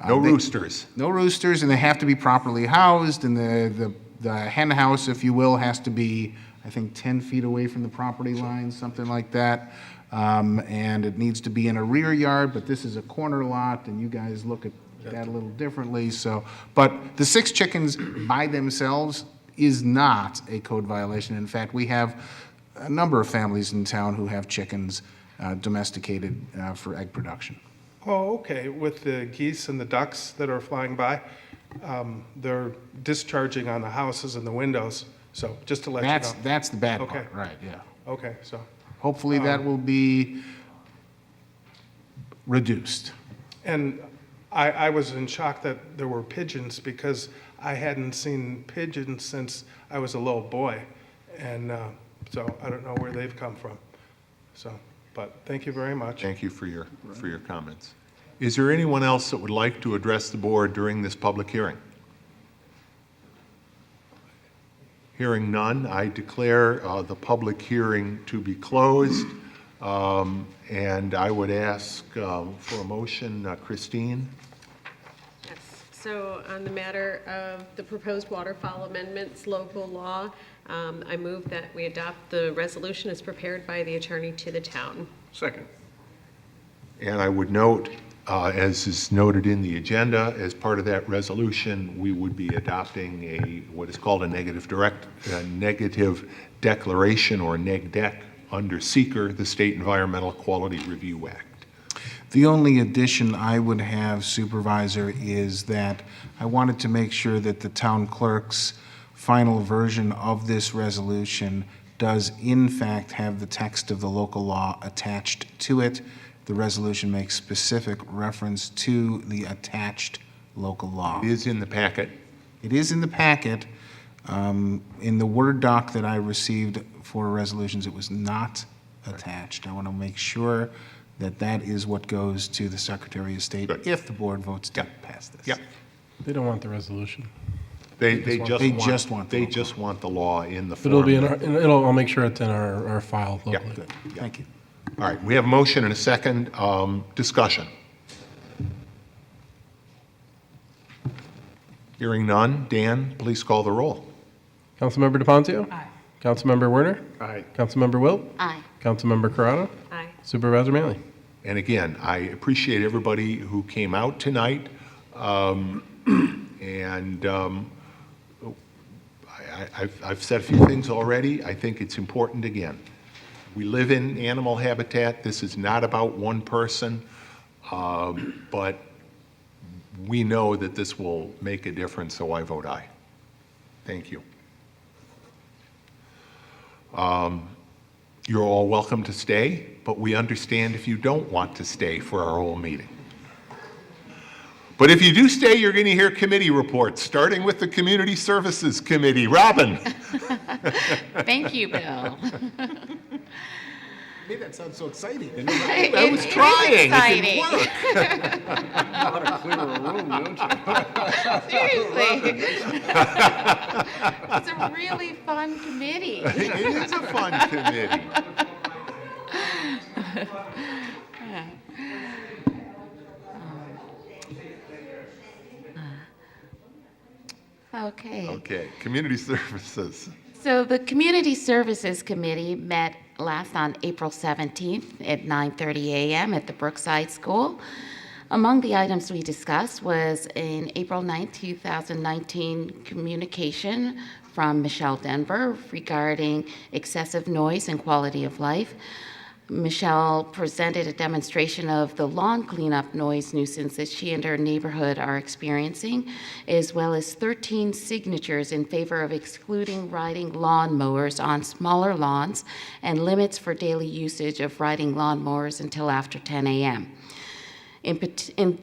No roosters. no roosters, and they have to be properly housed, and the hen house, if you will, has to be, I think, 10 feet away from the property line, something like that. And it needs to be in a rear yard, but this is a corner lot, and you guys look at that a little differently, so. But the 6 chickens by themselves is not a code violation. In fact, we have a number of families in town who have chickens domesticated for egg production. Oh, okay, with the geese and the ducks that are flying by, they're discharging on the houses and the windows, so just to let you know. That's the bad Okay. part, right, yeah. Okay, so, Hopefully that will be reduced. and I was in shock that there were pigeons, because I hadn't seen pigeons since I was a little boy, and so I don't know where they've come from. So, but thank you very much. Thank you for your comments. Is there anyone else that would like to address the board during this public hearing? Hearing none, I declare the public hearing to be closed. And I would ask for a motion, Christine? Yes, so on the matter of the proposed waterfowl amendments, local law, I move that we adopt the resolution as prepared by the attorney to the town. Second. And I would note, as is noted in the agenda, as part of that resolution, we would be adopting what is called a negative declaration, or neg-dec, under SEEKR, the State Environmental Quality Review Act. The only addition I would have, Supervisor, is that I wanted to make sure that the town clerk's final version of this resolution does in fact have the text of the local law attached to it. The resolution makes specific reference to the attached local law. It is in the packet. It is in the packet. In the Word doc that I received for resolutions, it was not attached. I want to make sure that that is what goes to the Secretary of State Good. if the board votes to pass this. Yep. They don't want the resolution. They They just want the they local just want the law in the But it'll form. be in our, I'll make sure it's in our file Yeah. locally. Good, thank you. All right, we have a motion and a second. Discussion. Hearing none. Dan, please call the roll. Councilmember DePoncio? Aye. Councilmember Werner? Aye. Councilmember Wilt? Aye. Councilmember Corrado? Aye. Supervisor Manley? And again, I appreciate everybody who came out tonight. I've said a few things already. I think it's important again. We live in animal habitat. This is not about one person, but we know that this will make a difference, so I vote aye. Thank you. You're all welcome to stay, but we understand if you don't want to stay for our whole meeting. But if you do stay, you're going to hear committee reports, starting with the Community Services Committee. Robin. Thank you, Bill. Made that sound so exciting. I was trying. It didn't work. How to clear a room, don't you? Seriously. It's a really fun committee. It is a fun committee. Okay. Community Services. So the Community Services Committee met last on April 17th at 9:30 a.m. at the Brookside School. Among the items we discussed was an April 9, 2019 communication from Michelle Denver regarding excessive noise and quality of life. Michelle presented a demonstration of the lawn cleanup noise nuisance that she and her neighborhood are experiencing, as well as 13 signatures in favor of excluding riding lawn mowers on smaller lawns and limits for daily usage of riding lawn mowers until after 10 a.m. In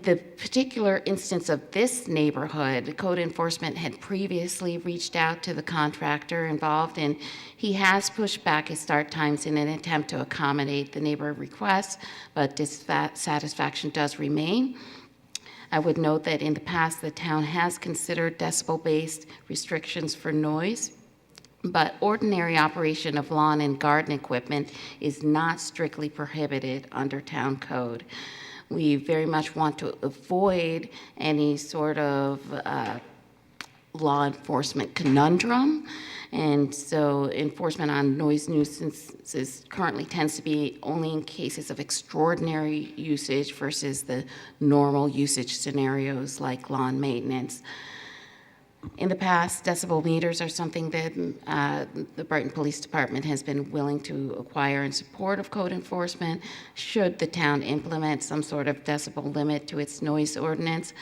the particular instance of this neighborhood, code enforcement had previously reached out to the contractor involved, and he has pushed back his start times in an attempt to accommodate the neighbor requests, but dissatisfaction does remain. I would note that in the past, the town has considered decibel-based restrictions for noise, but ordinary operation of lawn and garden equipment is not strictly prohibited under town code. We very much want to avoid any sort of law enforcement conundrum. And so enforcement on noise nuisances currently tends to be only in cases of extraordinary usage versus the normal usage scenarios like lawn maintenance. In the past, decibel meters are something that the Brighton Police Department has been willing to acquire in support of code enforcement should the town implement some sort of decibel limit to its noise ordinance.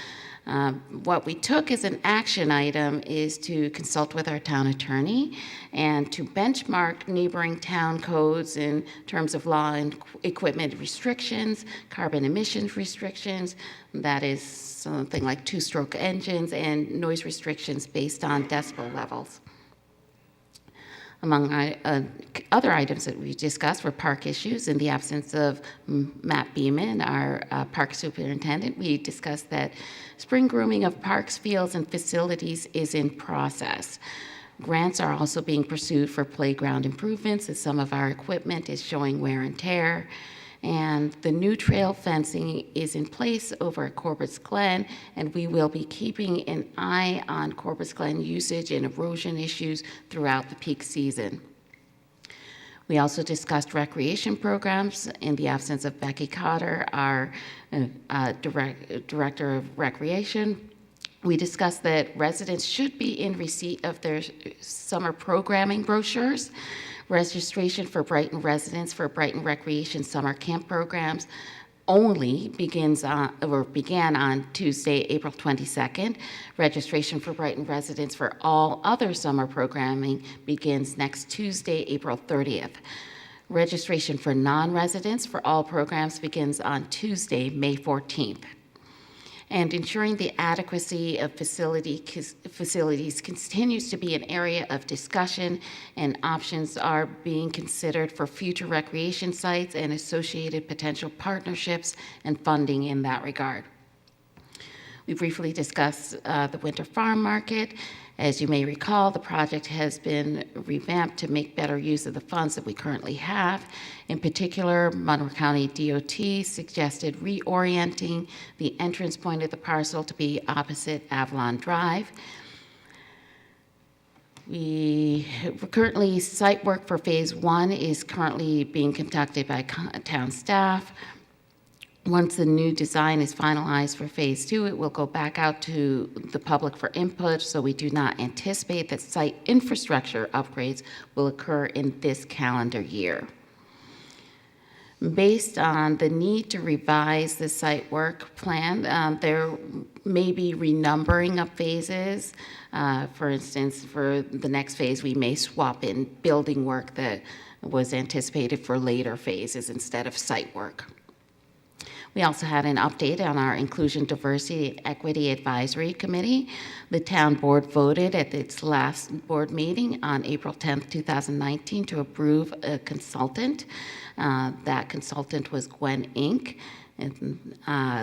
What we took as an action item is to consult with our town attorney and to benchmark neighboring town codes in terms of law and equipment restrictions, carbon emissions restrictions, that is something like two-stroke engines, and noise restrictions based on decibel levels. Among other items that we discussed were park issues. In the absence of Matt Beeman, our park superintendent, we discussed that spring grooming of parks, fields, and facilities is in process. Grants are also being pursued for playground improvements as some of our equipment is showing wear and tear. And the new trail fencing is in place over at Corbett's Glen, and we will be keeping an eye on Corbett's Glen usage and erosion issues throughout the peak season. We also discussed recreation programs in the absence of Becky Cotter, our Director of Recreation. We discussed that residents should be in receipt of their summer programming brochures. Registration for Brighton residents for Brighton Recreation Summer Camp programs only began on Tuesday, April 22nd. Registration for Brighton residents for all other summer programming begins next Tuesday, April 30th. Registration for non-residents for all programs begins on Tuesday, May 14th. And ensuring the adequacy of facilities continues to be an area of discussion, and options are being considered for future recreation sites and associated potential partnerships and funding in that regard. We briefly discussed the winter farm market. As you may recall, the project has been revamped to make better use of the funds that we currently have. In particular, Monroe County DOT suggested reorienting the entrance point of the parcel to be opposite Avalon Drive. Site work for phase 1 is currently being conducted by town staff. Once the new design is finalized for phase 2, it will go back out to the public for input, so we do not anticipate that site infrastructure upgrades will occur in this calendar year. Based on the need to revise the site work plan, there may be renumbering of phases. For instance, for the next phase, we may swap in building work that was anticipated for later phases instead of site work. We also had an update on our Inclusion, Diversity, and Equity Advisory Committee. The town board voted at its last board meeting on April 10th, 2019 to approve a consultant. That consultant was Gwen Inc. And,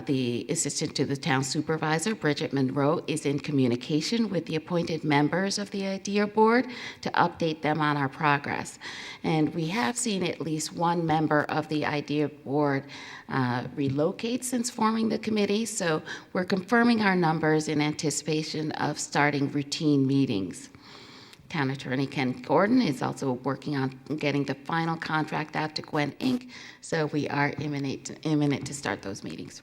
the assistant to the town supervisor, Bridget Monroe, is in communication with the appointed members of the IDEA board to update them on our progress. And we have seen at least one member of the IDEA board relocate since forming the committee, so we're confirming our numbers in anticipation of starting routine meetings. Town Attorney Ken Gordon is also working on getting the final contract out to Gwen Inc., so we are imminent to start those meetings.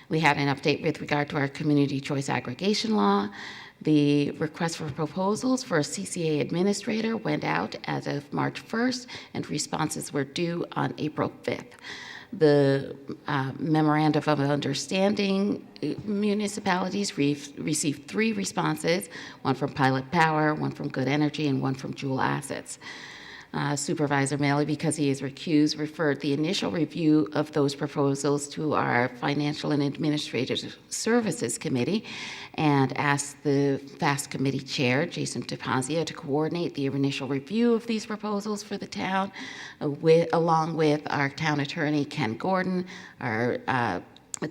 We had an update with regard to our community choice aggregation law. The request for proposals for a CCA administrator went out as of March 1st, and responses were due on April 5th. The memorandum of understanding municipalities received 3 responses, one from Pilot Power, one from Good Energy, and one from Jewel Assets. Supervisor Maley, because he is recused, referred the initial review of those proposals to our Financial and Administrative Services Committee and asked the FAST Committee Chair, Jason DePazia, to coordinate the initial review of these proposals for the town, along with our Town Attorney, Ken Gordon, our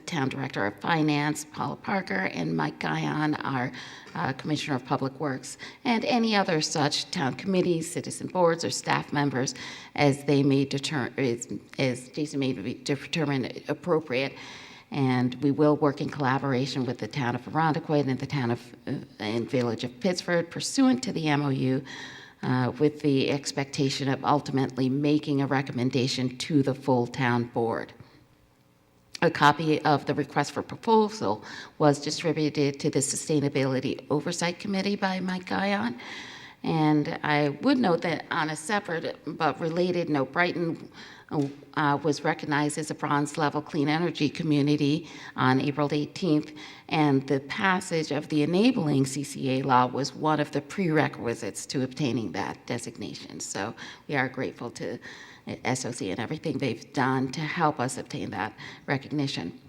Town Director of Finance, Paula Parker, and Mike Guyon, our Commissioner of Public Works, and any other such town committees, citizen boards, or staff members as they may as Jason may determine appropriate. And we will work in collaboration with the town of Arundequoit and the town of and village of Pittsford pursuant to the MOU with the expectation of ultimately making a recommendation to the full town board. A copy of the request for proposal was distributed to the Sustainability Oversight Committee by Mike Guyon. And I would note that on a separate but related note, Brighton was recognized as a bronze level clean energy community on April 18th, and the passage of the enabling CCA law was one of the prerequisites to obtaining that designation. So we are grateful to SOC and everything they've done to help us obtain that recognition.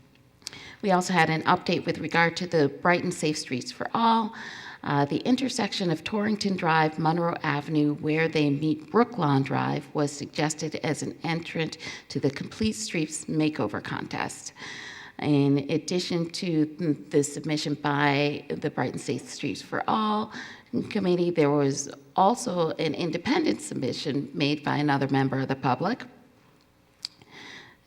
We also had an update with regard to the Brighton Safe Streets for All. The intersection of Torrington Drive, Monroe Avenue, where they meet Brooklawn Drive, was suggested as an entrant to the Complete Streets Makeover Contest. In addition to the submission by the Brighton Safe Streets for All committee, there was also an independent submission made by another member of the public.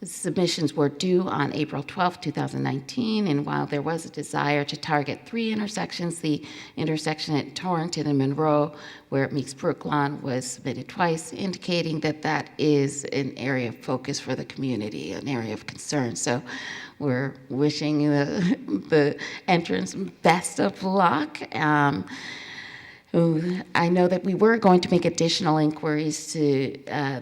Submissions were due on April 12, 2019, and while there was a desire to target 3 intersections, the intersection at Torrington and Monroe, where it meets Brooklawn, was submitted twice, indicating that that is an area of focus for the community, an area of concern. So we're wishing the entrants best of luck. I know that we were going to make additional inquiries to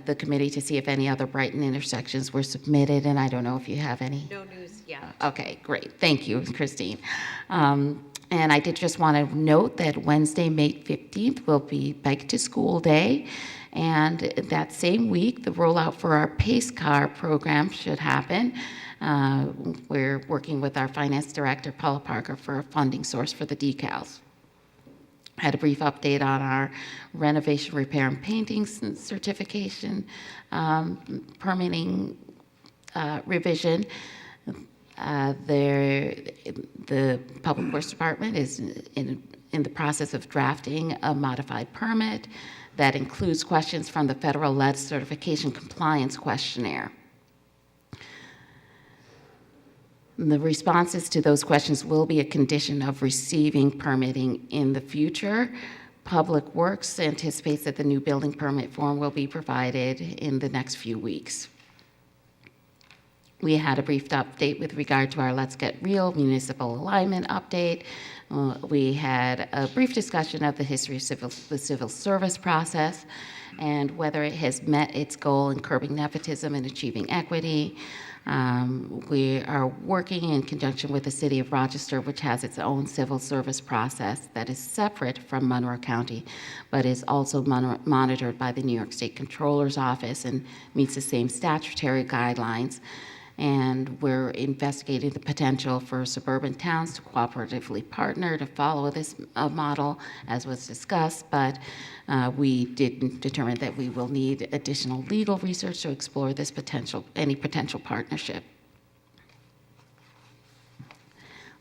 the committee to see if any other Brighton intersections were submitted, and I don't know if you have any. No news yet. Okay, great. Thank you, Christine. And I did just want to note that Wednesday, May 15th, will be Bike to School Day, and that same week, the rollout for our PACE car program should happen. We're working with our finance director, Paula Parker, for a funding source for the decals. Had a brief update on our renovation, repair, and painting certification permitting revision. the Public Works Department is in the process of drafting a modified permit that includes questions from the Federal Lead Certification Compliance Questionnaire. The responses to those questions will be a condition of receiving permitting in the future. Public Works anticipates that the new building permit form will be provided in the next few weeks. We had a brief update with regard to our Let's Get Real municipal alignment update. We had a brief discussion of the history of the civil service process and whether it has met its goal in curbing nepotism and achieving equity. We are working in conjunction with the City of Rochester, which has its own civil service process that is separate from Monroe County, but is also monitored by the New York State Controller's Office and meets the same statutory guidelines. And we're investigating the potential for suburban towns to cooperatively partner to follow this model, as was discussed, but we did determine that we will need additional legal research to explore this any potential partnership.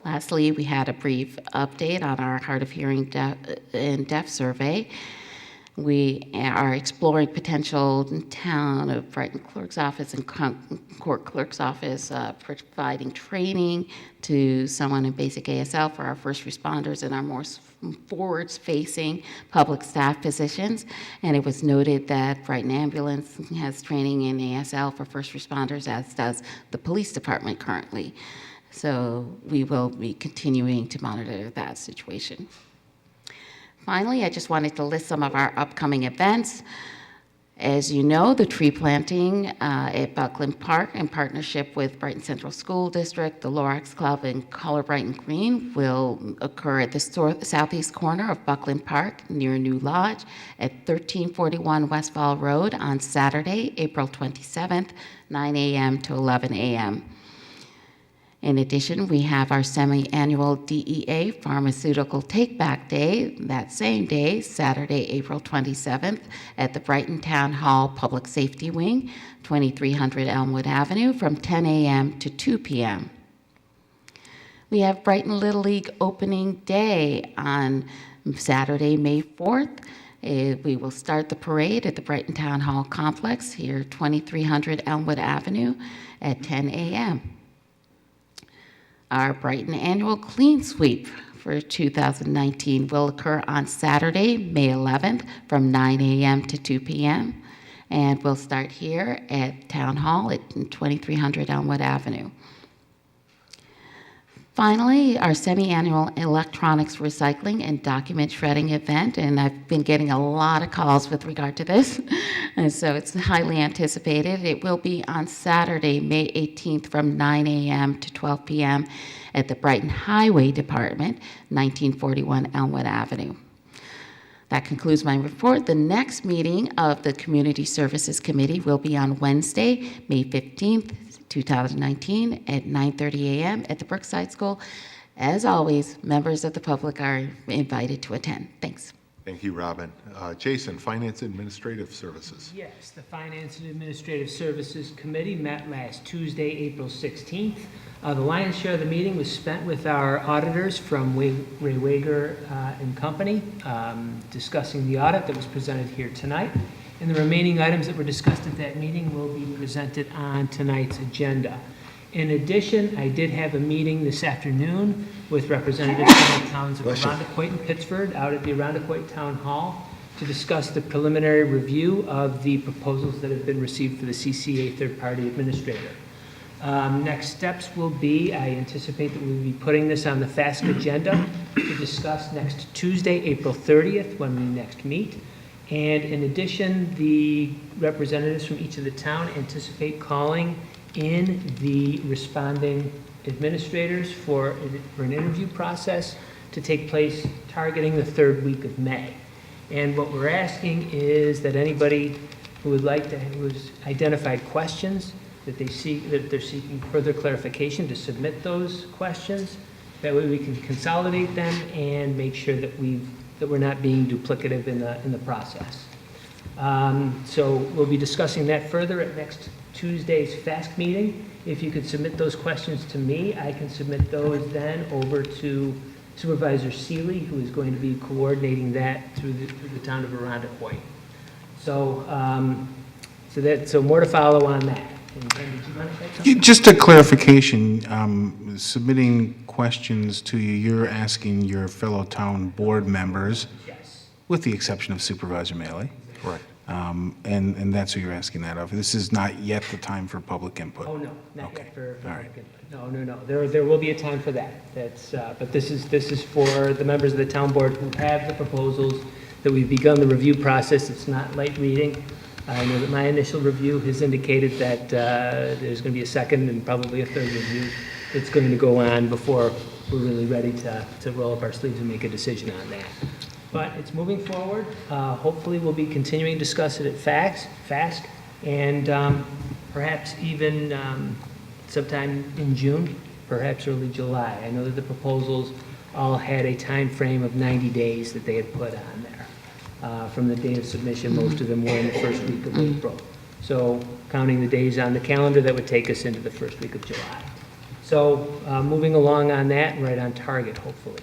Lastly, we had a brief update on our hard of hearing and deaf survey. We are exploring potential town of Brighton Clerk's Office and Court Clerk's Office providing training to someone in basic ASL for our first responders and our more forwards-facing public staff positions. And it was noted that Brighton Ambulance has training in ASL for first responders, as does the police department currently. So we will be continuing to monitor that situation. Finally, I just wanted to list some of our upcoming events. As you know, the tree planting at Buckland Park in partnership with Brighton Central School District, the Lorax Club, and Color Brighton Green will occur at the southeast corner of Buckland Park near New Lodge at 1341 Westfall Road on Saturday, April 27th, 9 a.m. to 11 a.m. In addition, we have our semi-annual DEA Pharmaceutical Take-Back Day that same day, Saturday, April 27th, at the Brighton Town Hall Public Safety Wing, 2300 Elmwood Avenue, from 10 a.m. to 2 p.m. We have Brighton Little League Opening Day on Saturday, May 4th. We will start the parade at the Brighton Town Hall Complex here, 2300 Elmwood Avenue, at 10 a.m. Our Brighton Annual Clean Sweep for 2019 will occur on Saturday, May 11th from 9 a.m. to 2 p.m. And we'll start here at Town Hall at 2300 Elmwood Avenue. Finally, our semi-annual electronics recycling and document shredding event, and I've been getting a lot of calls with regard to this, and so it's highly anticipated. It will be on Saturday, May 18th from 9 a.m. to 12 p.m. at the Brighton Highway Department, 1941 Elmwood Avenue. That concludes my report. The next meeting of the Community Services Committee will be on Wednesday, May 15th, 2019 at 9:30 a.m. at the Brookside School. As always, members of the public are invited to attend. Thanks. Thank you, Robin. Jason, Finance Administrative Services. Yes, the Finance and Administrative Services Committee met last Tuesday, April 16th. The lion's share of the meeting was spent with our auditors from Ray Wager and Company, discussing the audit that was presented here tonight. And the remaining items that were discussed at that meeting will be presented on tonight's agenda. In addition, I did have a meeting this afternoon with representatives from the towns of Arundecoit and Pittsford out at the Arundecoit Town Hall to discuss the preliminary review of the proposals that have been received for the CCA third-party administrator. Next steps will be, I anticipate that we'll be putting this on the FASC agenda to discuss next Tuesday, April 30th, when we next meet. And in addition, the representatives from each of the town anticipate calling in the responding administrators for an interview process to take place targeting the third week of May. And what we're asking is that anybody who would like to, who's identified questions that they're seeking further clarification, to submit those questions. That way we can consolidate them and make sure that we're not being duplicative in the process. So we'll be discussing that further at next Tuesday's FASC meeting. If you could submit those questions to me, I can submit those then over to Supervisor Seeley, who is going to be coordinating that through the town of Arundecoyt. So, so more to follow on that. And Ken, did you want to say something? Just a clarification, submitting questions to you, you're asking your fellow town board members, Yes. with the exception of Supervisor Maley. Correct. And that's who you're asking that of. This is not yet the time for public input. Oh, no, not Okay. yet for All right. public input. No. There will be a time for that. That's, but this is for the members of the town board who have the proposals, that we've begun the review process. It's not light reading. I know that my initial review has indicated that there's going to be a second and probably a third review that's going to go on before we're really ready to roll up our sleeves and make a decision on that. But it's moving forward. Hopefully, we'll be continuing to discuss it at fast, and perhaps even sometime in June, perhaps early July. I know that the proposals all had a time frame of 90 days that they had put on there. From the date of submission, most of them were in the first week of April. So counting the days on the calendar, that would take us into the first week of July. So moving along on that, right on target, hopefully.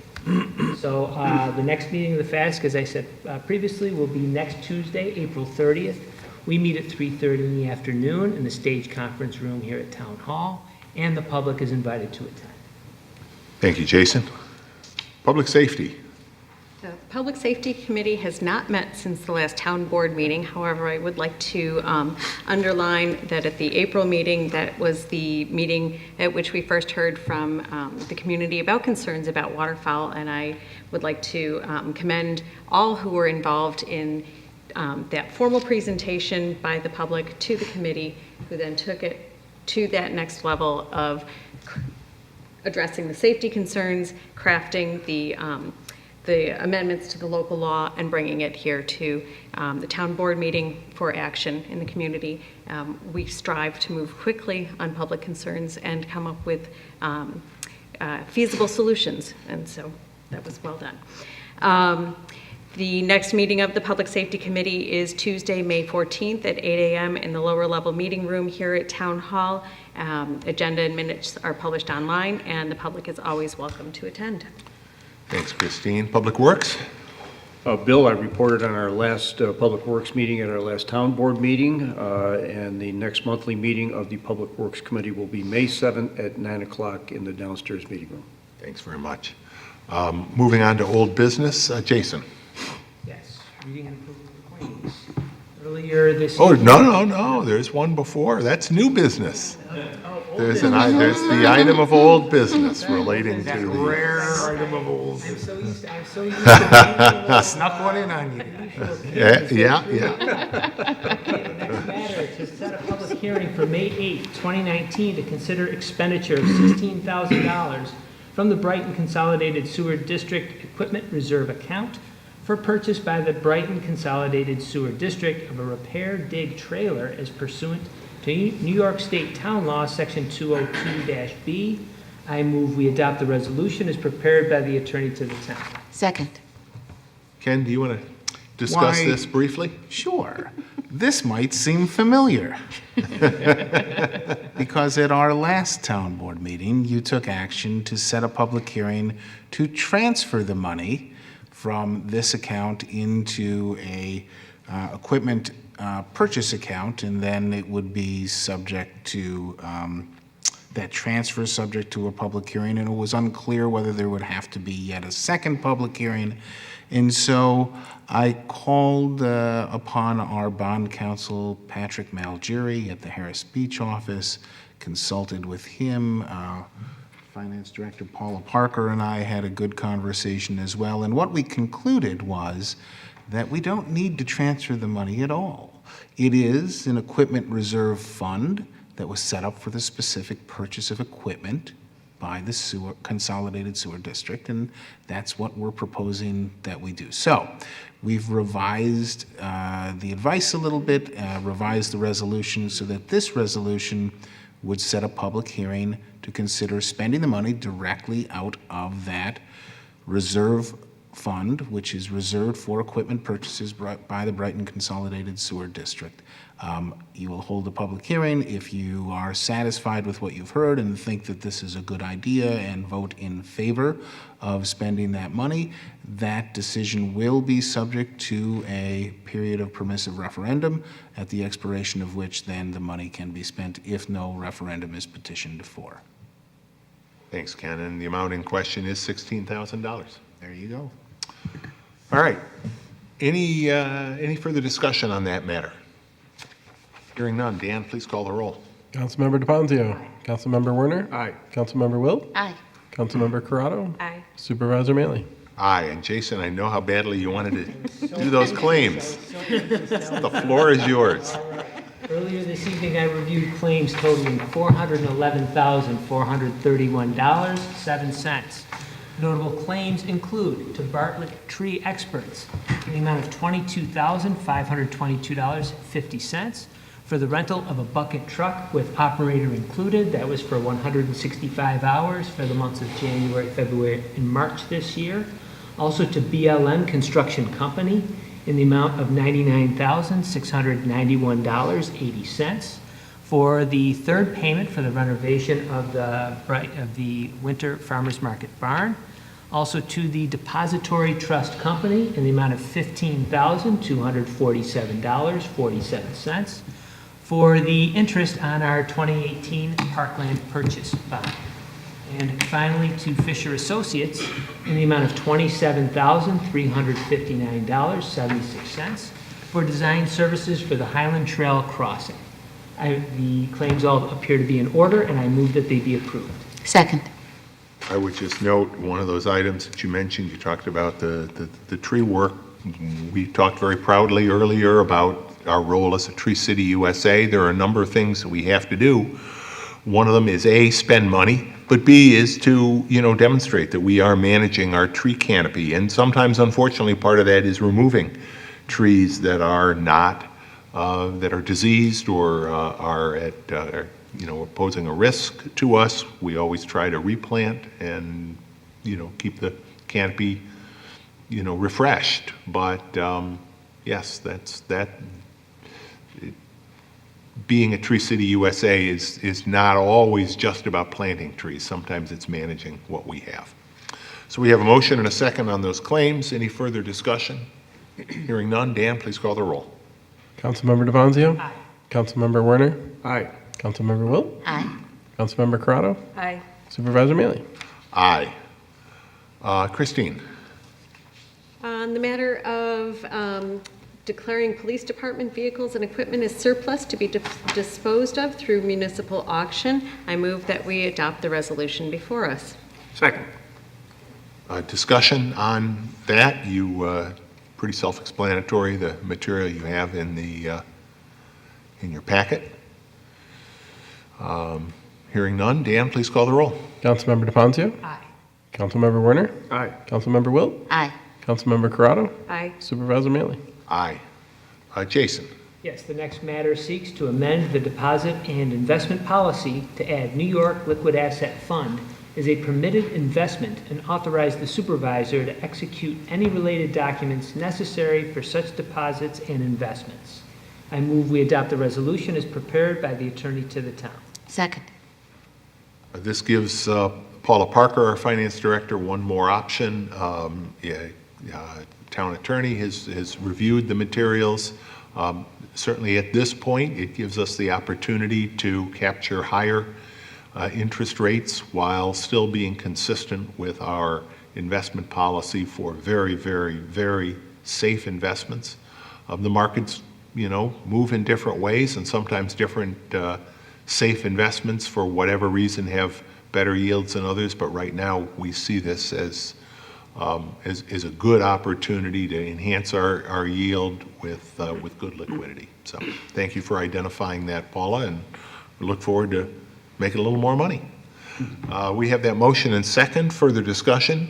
So the next meeting of the FASC, as I said previously, will be next Tuesday, April 30th. We meet at 3:30 in the afternoon in the Stage Conference Room here at Town Hall, and the public is invited to attend. Thank you, Jason. Public safety. The Public Safety Committee has not met since the last town board meeting. However, I would like to underline that at the April meeting, that was the meeting at which we first heard from the community about concerns about waterfowl, and I would like to commend all who were involved in that formal presentation by the public to the committee, who then took it to that next level of addressing the safety concerns, crafting the amendments to the local law, and bringing it here to the town board meeting for action in the community. We strive to move quickly on public concerns and come up with feasible solutions, and so that was well done. The next meeting of the Public Safety Committee is Tuesday, May 14th at 8 a.m. in the lower level meeting room here at Town Hall. Agenda and minutes are published online, and the public is always welcome to attend. Thanks, Christine. Public Works? Bill, I reported on our last Public Works meeting at our last town board meeting, and the next monthly meeting of the Public Works Committee will be May 7th at 9 o'clock in the downstairs meeting room. Thanks very much. Moving on to old business, Jason. Yes, reading and approval of claims. Earlier this Oh, evening- no, there's one before. That's new business. There's the item of old business relating to the... Rare item of old. I'm so used to Snuck one in on you. Yeah. Okay, the next matter, to set a public hearing for May 8th, 2019, to consider expenditure of $16,000 from the Brighton Consolidated Sewer District Equipment Reserve Account for purchase by the Brighton Consolidated Sewer District of a repair dig trailer as pursuant to New York State Town Law, Section 202-B. I move we adopt the resolution as prepared by the attorney to the town. Second. Ken, do you want to discuss Why- this briefly? Sure. This might seem familiar. Because at our last town board meeting, you took action to set a public hearing to transfer the money from this account into a equipment purchase account, and then it would be subject to, that transfer subject to a public hearing, and it was unclear whether there would have to be yet a second public hearing. And so I called upon our bond counsel, Patrick Malgeri, at the Harris Beach office, consulted with him. Finance Director Paula Parker and I had a good conversation as well. And what we concluded was that we don't need to transfer the money at all. It is an equipment reserve fund that was set up for the specific purchase of equipment by the Consolidated Sewer District, and that's what we're proposing that we do. So we've revised the advice a little bit, revised the resolution so that this resolution would set a public hearing to consider spending the money directly out of that reserve fund, which is reserved for equipment purchases by the Brighton Consolidated Sewer District. You will hold a public hearing. If you are satisfied with what you've heard and think that this is a good idea and vote in favor of spending that money, that decision will be subject to a period of permissive referendum, at the expiration of which then the money can be spent if no referendum is petitioned for. Thanks, Ken. And the amount in question is $16,000. There you go. All right. Any further discussion on that matter? Hearing none. Dan, please call the roll. Councilmember DePonzio. Councilmember Werner. Aye. Councilmember Wilt. Aye. Councilmember Corrado. Aye. Supervisor Maley. Aye. And Jason, I know how badly you wanted to do those claims. The floor is yours. Earlier this evening, I reviewed claims totaling $411,431.07. Notable claims include to Bartlett Tree Experts in the amount of $22,522.50 for the rental of a bucket truck with operator included. That was for 165 hours for the months of January, February, and March this year. Also to BLM Construction Company in the amount of $99,691.80 for the third payment for the renovation of the Winter Farmers Market Barn. Also to the Depository Trust Company in the amount of $15,247.47 for the interest on our 2018 Parkland purchase bond. And finally, to Fisher Associates in the amount of $27,359.76 for design services for the Highland Trail crossing. The claims all appear to be in order, and I move that they be approved. Second. I would just note one of those items that you mentioned. You talked about the tree work. We talked very proudly earlier about our role as a Tree City USA. There are a number of things that we have to do. One of them is A, spend money, but B is to, demonstrate that we are managing our tree canopy. And sometimes, unfortunately, part of that is removing trees that are not, that are diseased or are at, posing a risk to us. We always try to replant and, keep the canopy, refreshed. But yes, being a Tree City USA is not always just about planting trees. Sometimes it's managing what we have. So we have a motion and a second on those claims. Any further discussion? Hearing none. Dan, please call the roll. Councilmember DePonzio. Aye. Councilmember Werner. Aye. Councilmember Wilt. Aye. Councilmember Corrado. Aye. Supervisor Maley. Aye. Christine. On the matter of declaring police department vehicles and equipment as surplus to be disposed of through municipal auction, I move that we adopt the resolution before us. Second. Discussion on that. Pretty self-explanatory, the material you have in your packet. Hearing none. Dan, please call the roll. Councilmember DePonzio. Aye. Councilmember Werner. Aye. Councilmember Wilt. Aye. Councilmember Corrado. Aye. Supervisor Maley. Aye. Jason. Yes, the next matter seeks to amend the deposit and investment policy to add New York Liquid Asset Fund as a permitted investment and authorize the supervisor to execute any related documents necessary for such deposits and investments. I move we adopt the resolution as prepared by the attorney to the town. Second. This gives Paula Parker, our finance director, one more option. Town attorney has reviewed the materials. Certainly at this point, it gives us the opportunity to capture higher interest rates while still being consistent with our investment policy for very, very, very safe investments. The markets, move in different ways, and sometimes different safe investments for whatever reason have better yields than others. But right now, we see this as a good opportunity to enhance our yield with good liquidity. So thank you for identifying that, Paula, and we look forward to making a little more money. We have that motion and second. Further discussion?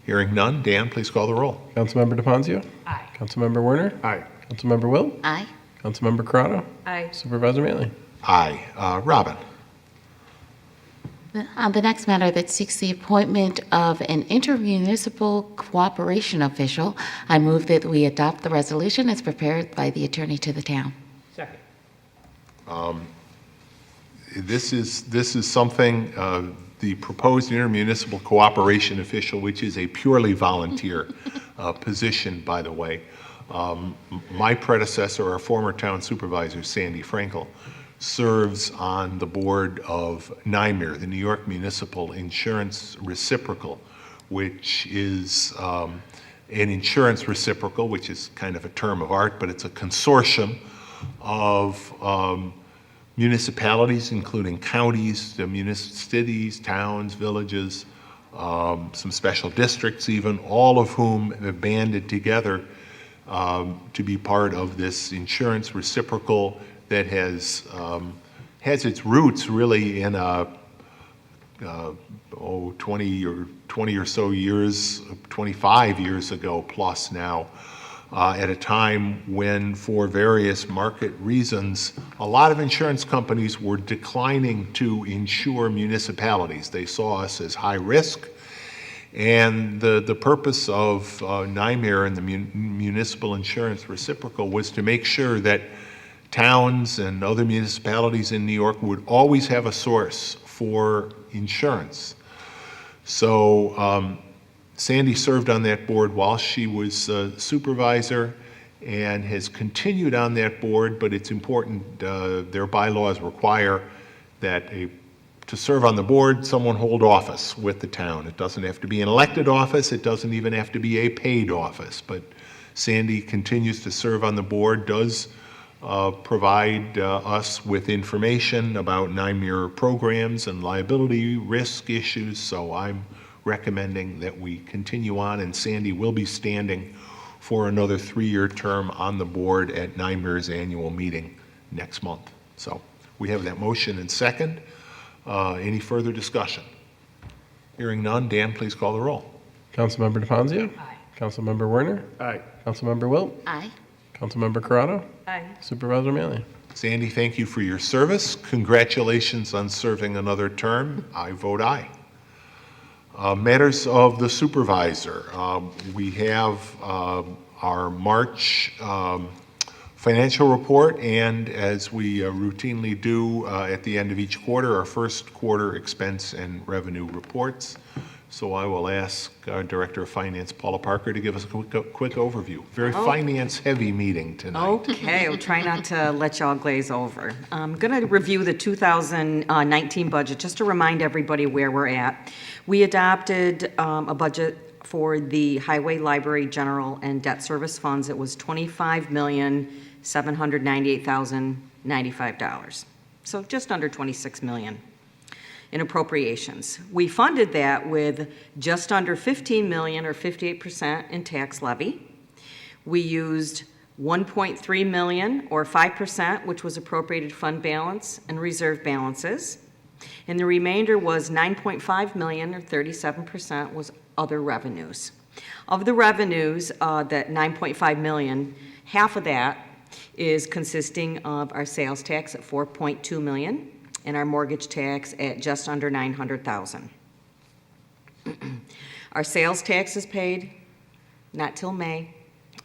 Hearing none. Dan, please call the roll. Councilmember DePonzio. Aye. Councilmember Werner. Aye. Councilmember Wilt. Aye. Councilmember Corrado. Aye. Supervisor Maley. Aye. Robin. On the next matter that seeks the appointment of an intermunicipal cooperation official, I move that we adopt the resolution as prepared by the attorney to the town. Second. This is something, the proposed intermunicipal cooperation official, which is a purely volunteer position, by the way. My predecessor, our former town supervisor, Sandy Frankel, serves on the board of NYMIR, the New York Municipal Insurance Reciprocal, which is an insurance reciprocal, which is kind of a term of art, but it's a consortium of municipalities, including counties, cities, towns, villages, some special districts even, all of whom have banded together to be part of this insurance reciprocal that has its roots really in a 20 or so years, 25 years ago plus now, at a time when, for various market reasons, a lot of insurance companies were declining to insure municipalities. They saw us as high risk. And the purpose of NYMIR and the Municipal Insurance Reciprocal was to make sure that towns and other municipalities in New York would always have a source for insurance. So Sandy served on that board while she was supervisor and has continued on that board, but it's important, their bylaws require that to serve on the board, someone hold office with the town. It doesn't have to be an elected office. It doesn't even have to be a paid office. But Sandy continues to serve on the board, does provide us with information about NYMIR programs and liability risk issues. So I'm recommending that we continue on, and Sandy will be standing for another 3-year term on the board at NYMIR's annual meeting next month. So we have that motion and second. Any further discussion? Hearing none, Dan, please call the roll. Councilmember DeFazio? Aye. Councilmember Werner? Aye. Councilmember Wilt? Aye. Councilmember Corrado? Aye. Supervisor O'Malley? Sandy, thank you for your service. Congratulations on serving another term. I vote aye. Matters of the supervisor. We have our March financial report, and as we routinely do at the end of each quarter, our first quarter expense and revenue reports. So I will ask our Director of Finance, Paula Parker, to give us a quick overview. Very finance-heavy meeting tonight. Okay, I'll try not to let y'all glaze over. I'm going to review the 2019 budget, just to remind everybody where we're at. We adopted a budget for the Highway, Library, General, and Debt Service funds. It was $25,798,095. So just under $26 million in appropriations. We funded that with just under $15 million, or 58%, in tax levy. We used $1.3 million, or 5%, which was appropriated fund balance and reserve balances. And the remainder was $9.5 million, or 37%, was other revenues. Of the revenues, that $9.5 million, half of that is consisting of our sales tax at $4.2 million and our mortgage tax at just under $900,000. Our sales tax is paid not till May.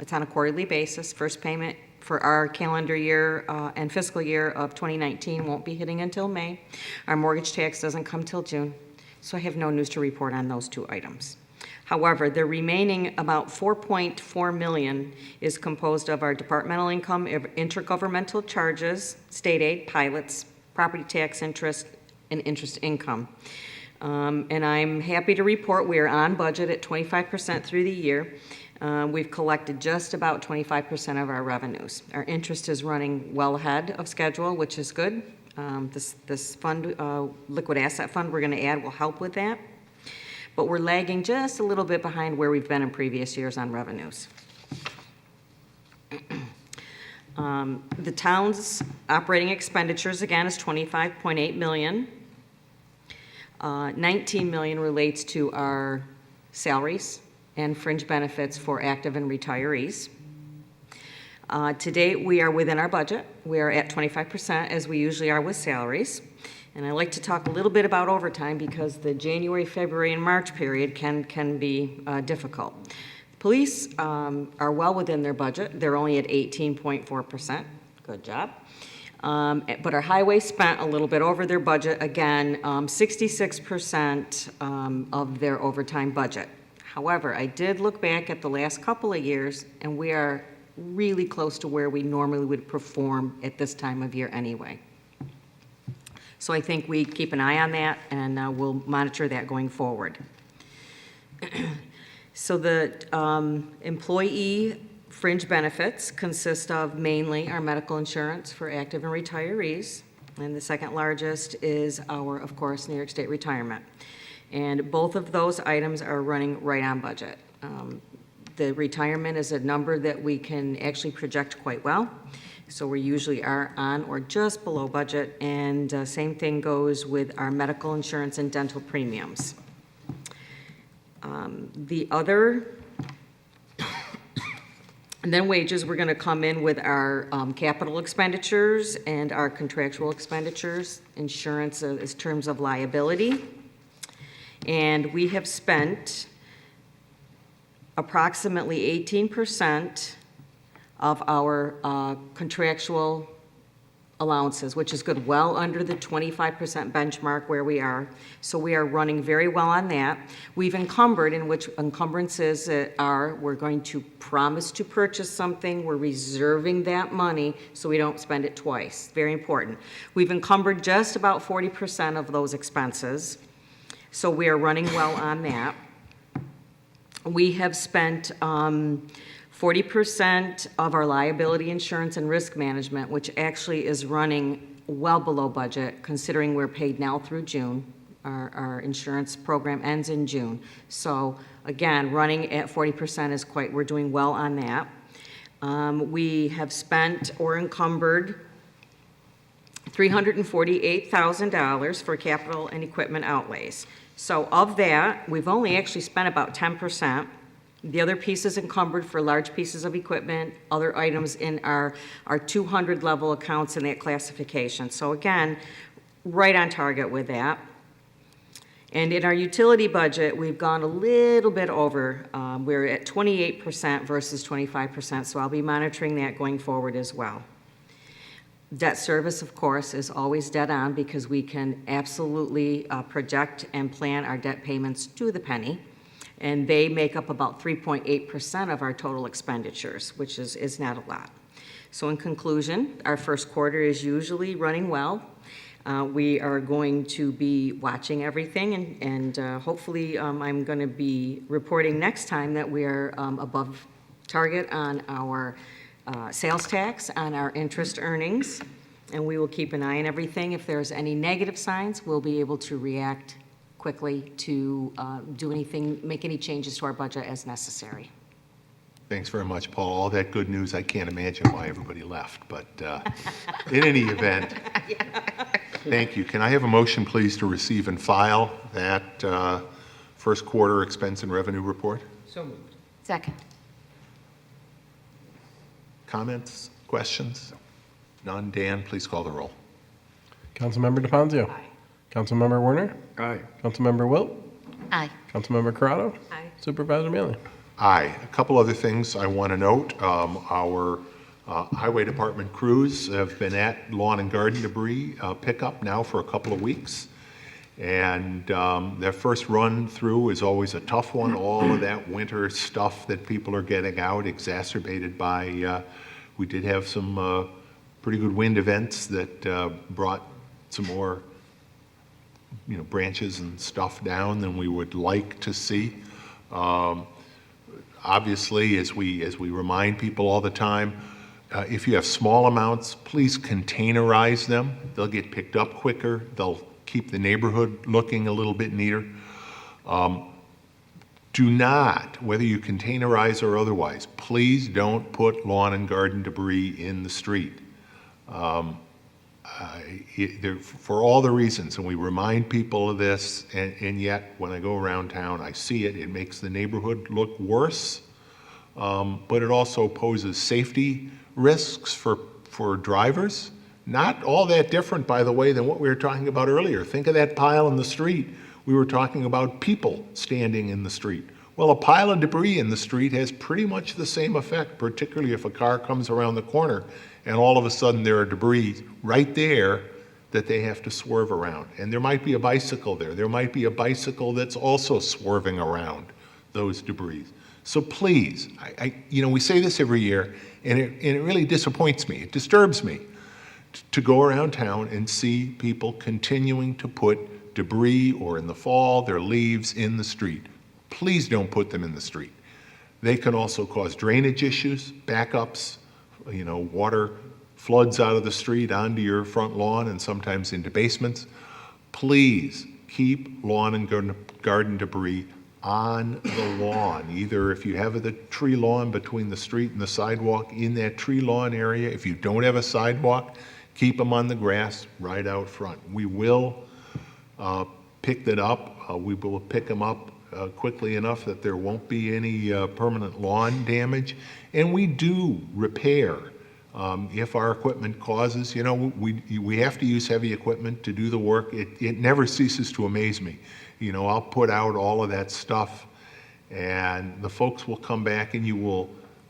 It's on a quarterly basis. First payment for our calendar year and fiscal year of 2019 won't be hitting until May. Our mortgage tax doesn't come till June, so I have no news to report on those two items. However, the remaining about $4.4 million is composed of our departmental income, intergovernmental charges, state aid, pilots, property tax interest, and interest income. And I'm happy to report we are on budget at 25% through the year. We've collected just about 25% of our revenues. Our interest is running well ahead of schedule, which is good. This fund, liquid asset fund we're going to add will help with that. But we're lagging just a little bit behind where we've been in previous years on revenues. The town's operating expenditures, again, is $25.8 million. $19 million relates to our salaries and fringe benefits for active and retirees. To date, we are within our budget. We are at 25%, as we usually are with salaries. And I like to talk a little bit about overtime because the January, February, and March period can be difficult. Police are well within their budget. They're only at 18.4%. Good job. But our highway spent a little bit over their budget, again, 66% of their overtime budget. However, I did look back at the last couple of years, and we are really close to where we normally would perform at this time of year anyway. So I think we keep an eye on that, and we'll monitor that going forward. So the employee fringe benefits consist of mainly our medical insurance for active and retirees, and the second largest is our, of course, New York State retirement. And both of those items are running right on budget. The retirement is a number that we can actually project quite well, so we usually are on or just below budget, and same thing goes with our medical insurance and dental premiums. And then wages, we're going to come in with our capital expenditures and our contractual expenditures, insurance as terms of liability. And we have spent approximately 18% of our contractual allowances, which is good, well under the 25% benchmark where we are. So we are running very well on that. We've encumbered, in which encumbrances are, we're going to promise to purchase something, we're reserving that money so we don't spend it twice. Very important. We've encumbered just about 40% of those expenses, so we are running well on that. We have spent 40% of our liability insurance and risk management, which actually is running well below budget, considering we're paid now through June. Our insurance program ends in June. So again, running at 40% is we're doing well on that. We have spent or encumbered $348,000 for capital and equipment outlays. So of that, we've only actually spent about 10%. The other piece is encumbered for large pieces of equipment, other items in our 200 level accounts in that classification. So again, right on target with that. And in our utility budget, we've gone a little bit over. We're at 28% versus 25%, so I'll be monitoring that going forward as well. Debt service, of course, is always dead on because we can absolutely project and plan our debt payments to the penny. And they make up about 3.8% of our total expenditures, which is not a lot. So in conclusion, our first quarter is usually running well. We are going to be watching everything, and hopefully I'm going to be reporting next time that we are above target on our sales tax, on our interest earnings, and we will keep an eye on everything. If there's any negative signs, we'll be able to react quickly to do anything, make any changes to our budget as necessary. Thanks very much, Paul. All that good news, I can't imagine why everybody left, but in any event, thank you. Can I have a motion, please, to receive and file that first quarter expense and revenue report? So moved. Second. Comments, questions? None. Dan, please call the roll. Councilmember DeFazio. Aye. Councilmember Werner. Aye. Councilmember Wilt. Aye. Councilmember Corrado. Aye. Supervisor Mealy. Aye. A couple other things I want to note. Our highway department crews have been at lawn and garden debris pickup now for a couple of weeks. And their first run through is always a tough one. All of that winter stuff that people are getting out, exacerbated by, we did have some pretty good wind events that brought some more branches and stuff down than we would like to see. Obviously, as we remind people all the time, if you have small amounts, please containerize them. They'll get picked up quicker. They'll keep the neighborhood looking a little bit neater. Do not, whether you containerize or otherwise, please don't put lawn and garden debris in the street. For all the reasons, and we remind people of this, and yet when I go around town, I see it. It makes the neighborhood look worse, but it also poses safety risks for drivers, Not all that different, by the way, than what we were talking about earlier. Think of that pile in the street. We were talking about people standing in the street. Well, a pile of debris in the street has pretty much the same effect, particularly if a car comes around the corner and all of a sudden there are debris right there that they have to swerve around. And there might be a bicycle there. There might be a bicycle that's also swerving around those debris. So please, we say this every year, and it really disappoints me. It disturbs me to go around town and see people continuing to put debris, or in the fall, their leaves in the street. Please don't put them in the street. They can also cause drainage issues, backups, water floods out of the street onto your front lawn and sometimes into basements. Please keep lawn and garden debris on the lawn. Either if you have the tree lawn between the street and the sidewalk, in that tree lawn area. If you don't have a sidewalk, keep them on the grass right out front. We will pick that up. We will pick them up quickly enough that there won't be any permanent lawn damage. And we do repair if our equipment causes, we have to use heavy equipment to do the work. It never ceases to amaze me. I'll put out all of that stuff and the folks will come back and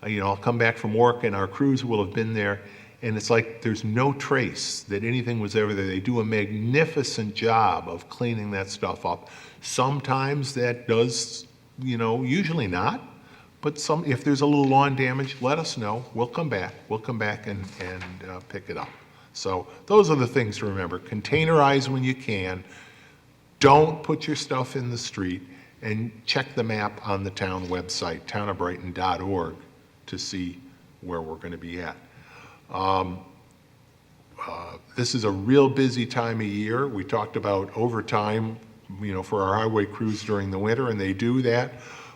I'll come back from work and our crews will have been there, and it's like there's no trace that anything was ever there. They do a magnificent job of cleaning that stuff up. Sometimes that does, usually not, but if there's a little lawn damage, let us know. We'll come back. We'll come back and pick it up. So those are the things to remember. Containerize when you can. Don't put your stuff in the street, and check the map on the town website, townofbrighton.org, to see where we're going to be at. This is a real busy time of year. We talked about overtime, for our highway crews during the winter, and they do that,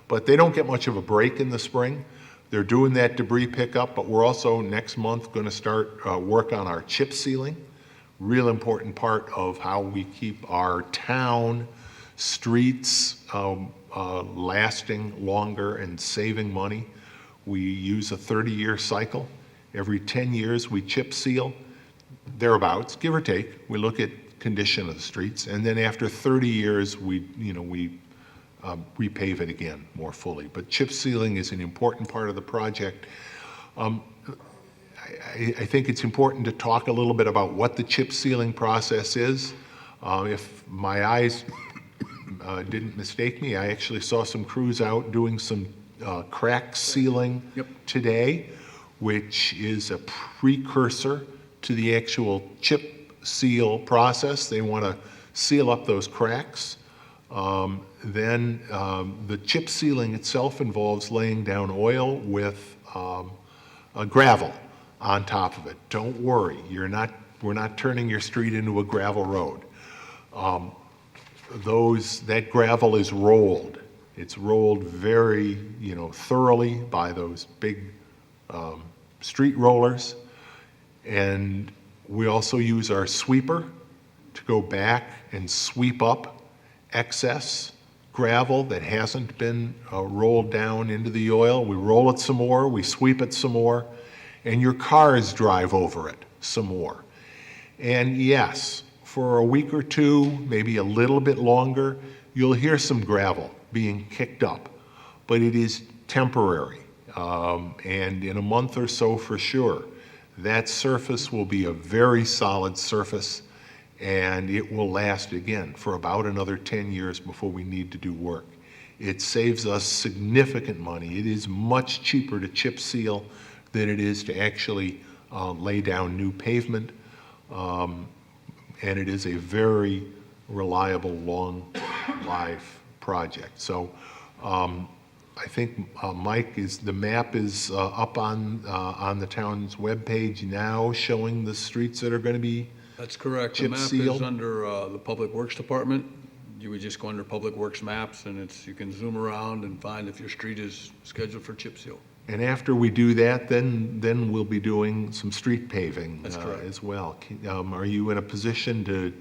but they don't get much of a break in the spring. They're doing that debris pickup, but we're also next month going to start work on our chip sealing. Real important part of how we keep our town streets lasting longer and saving money. We use a 30-year cycle. Every 10 years we chip seal, thereabouts, give or take. We look at condition of the streets, and then after 30 years we repave it again more fully. But chip sealing is an important part of the project. I think it's important to talk a little bit about what the chip sealing process is. If my eyes didn't mistake me, I actually saw some crews out doing some crack sealing today, which is a precursor to the actual chip seal process. They want to seal up those cracks. Then the chip sealing itself involves laying down oil with gravel on top of it. Don't worry, we're not turning your street into a gravel road. That gravel is rolled. It's rolled very, thoroughly by those big street rollers. And we also use our sweeper to go back and sweep up excess gravel that hasn't been rolled down into the oil. We roll it some more, we sweep it some more, and your cars drive over it some more. And yes, for a week or two, maybe a little bit longer, you'll hear some gravel being kicked up, but it is temporary. And in a month or so for sure, that surface will be a very solid surface, and it will last again for about another 10 years before we need to do work. It saves us significant money. It is much cheaper to chip seal than it is to actually lay down new pavement. And it is a very reliable, long life project. So I think, Mike, the map is up on the town's webpage now, showing the streets that are going to be That's correct. The chip map sealed. is under the Public Works Department. You would just go under Public Works Maps, and you can zoom around and find if your street is scheduled for chip seal. And after we do that, then we'll be doing some street paving as well. Are you in a position to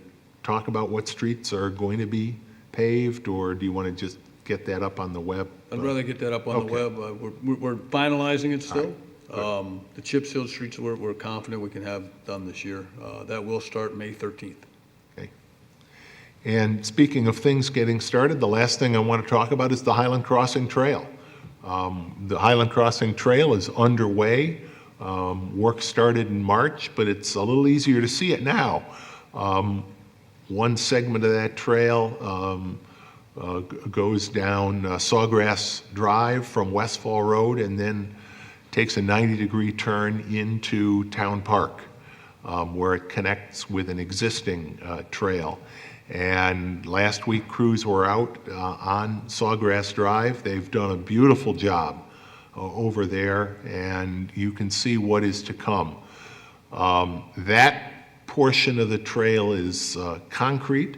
talk about what streets are going to be paved, or do you want to just get that up on the web? I'd rather get that up on the web. We're finalizing it still. The chip sealed streets, we're confident we can have done this year. That will start May 13th. Okay. And speaking of things getting started, the last thing I want to talk about is the Highland Crossing Trail. The Highland Crossing Trail is underway. Work started in March, but it's a little easier to see it now. One segment of that trail goes down Sawgrass Drive from Westfall Road and then takes a 90-degree turn into Town Park, where it connects with an existing trail. And last week, crews were out on Sawgrass Drive. They've done a beautiful job over there, and you can see what is to come. That portion of the trail is concrete,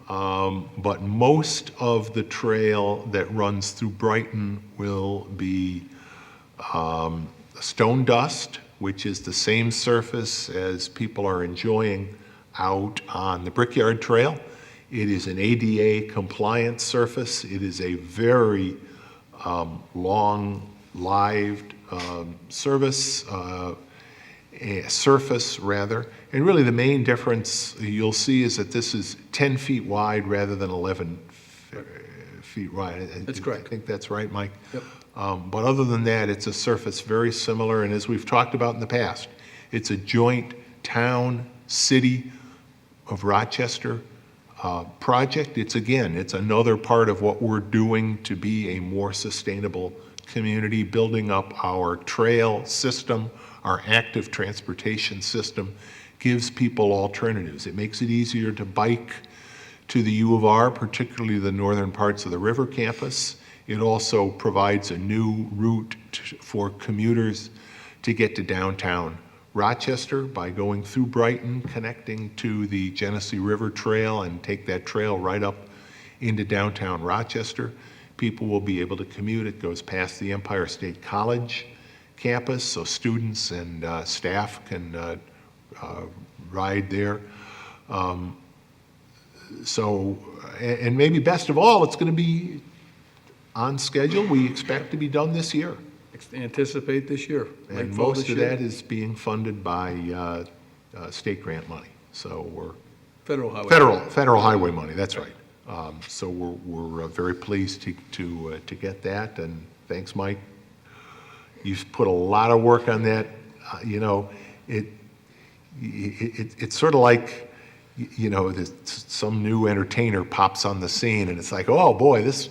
but most of the trail that runs through Brighton will be stone dust, which is the same surface as people are enjoying out on the Brickyard Trail. It is an ADA compliant surface. It is a very long-lived surface, rather. And really the main difference you'll see is that this is 10 feet wide rather than 11 feet wide. That's correct. I think that's right, Mike. Yep. But other than that, it's a surface very similar, and as we've talked about in the past, it's a joint town-city of Rochester project. It's another part of what we're doing to be a more sustainable community, building up our trail system, our active transportation system, gives people alternatives. It makes it easier to bike to the U of R, particularly the northern parts of the river campus. It also provides a new route for commuters to get to downtown Rochester by going through Brighton, connecting to the Genesee River Trail, and take that trail right up into downtown Rochester. People will be able to commute. It goes past the Empire State College campus, so students and staff can ride there. And maybe best of all, it's going to be on schedule. We expect to be done this year. Anticipate this year. And most of that is being funded by state grant money. So we're Federal highway. Federal highway money. That's right. So we're very pleased to get that. And thanks, Mike. You've put a lot of work on that. It's sort of like, some new entertainer pops on the scene, and it's like, oh boy, this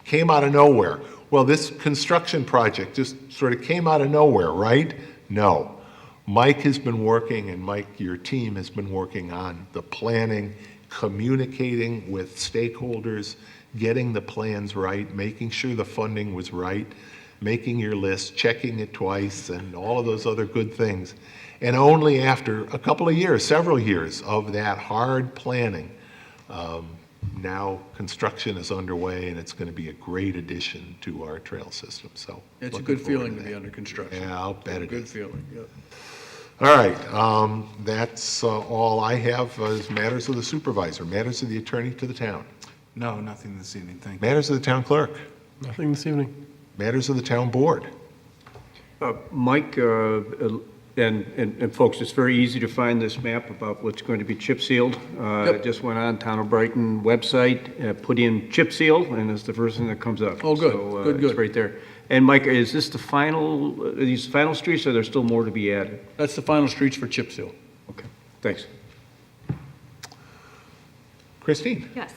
came out of nowhere. Well, this construction project just sort of came out of nowhere, right? No. Mike has been working, and Mike, your team has been working on the planning, communicating with stakeholders, getting the plans right, making sure the funding was right, making your list, checking it twice, and all of those other good things. And only after a couple of years, several years of that hard planning, now construction is underway, and it's going to be a great addition to our trail system. So it's a good feeling to be under construction. Yeah, I'll bet it is. Good feeling, yep. All right, that's all I have as matters of the supervisor. Matters of the attorney to the town. No, nothing this evening, thank you. Matters of the town clerk. Nothing this evening. Matters of the town board. Mike, and folks, it's very easy to find this map about what's going to be chip sealed. I just went on Town of Brighton website, put in chip seal, and it's the first thing that comes up. Oh, good, So, good. It's right there. And Mike, is this the final, these final streets, or are there still more to be added? That's the final streets for chip seal. Okay, thanks. Christine. Yes,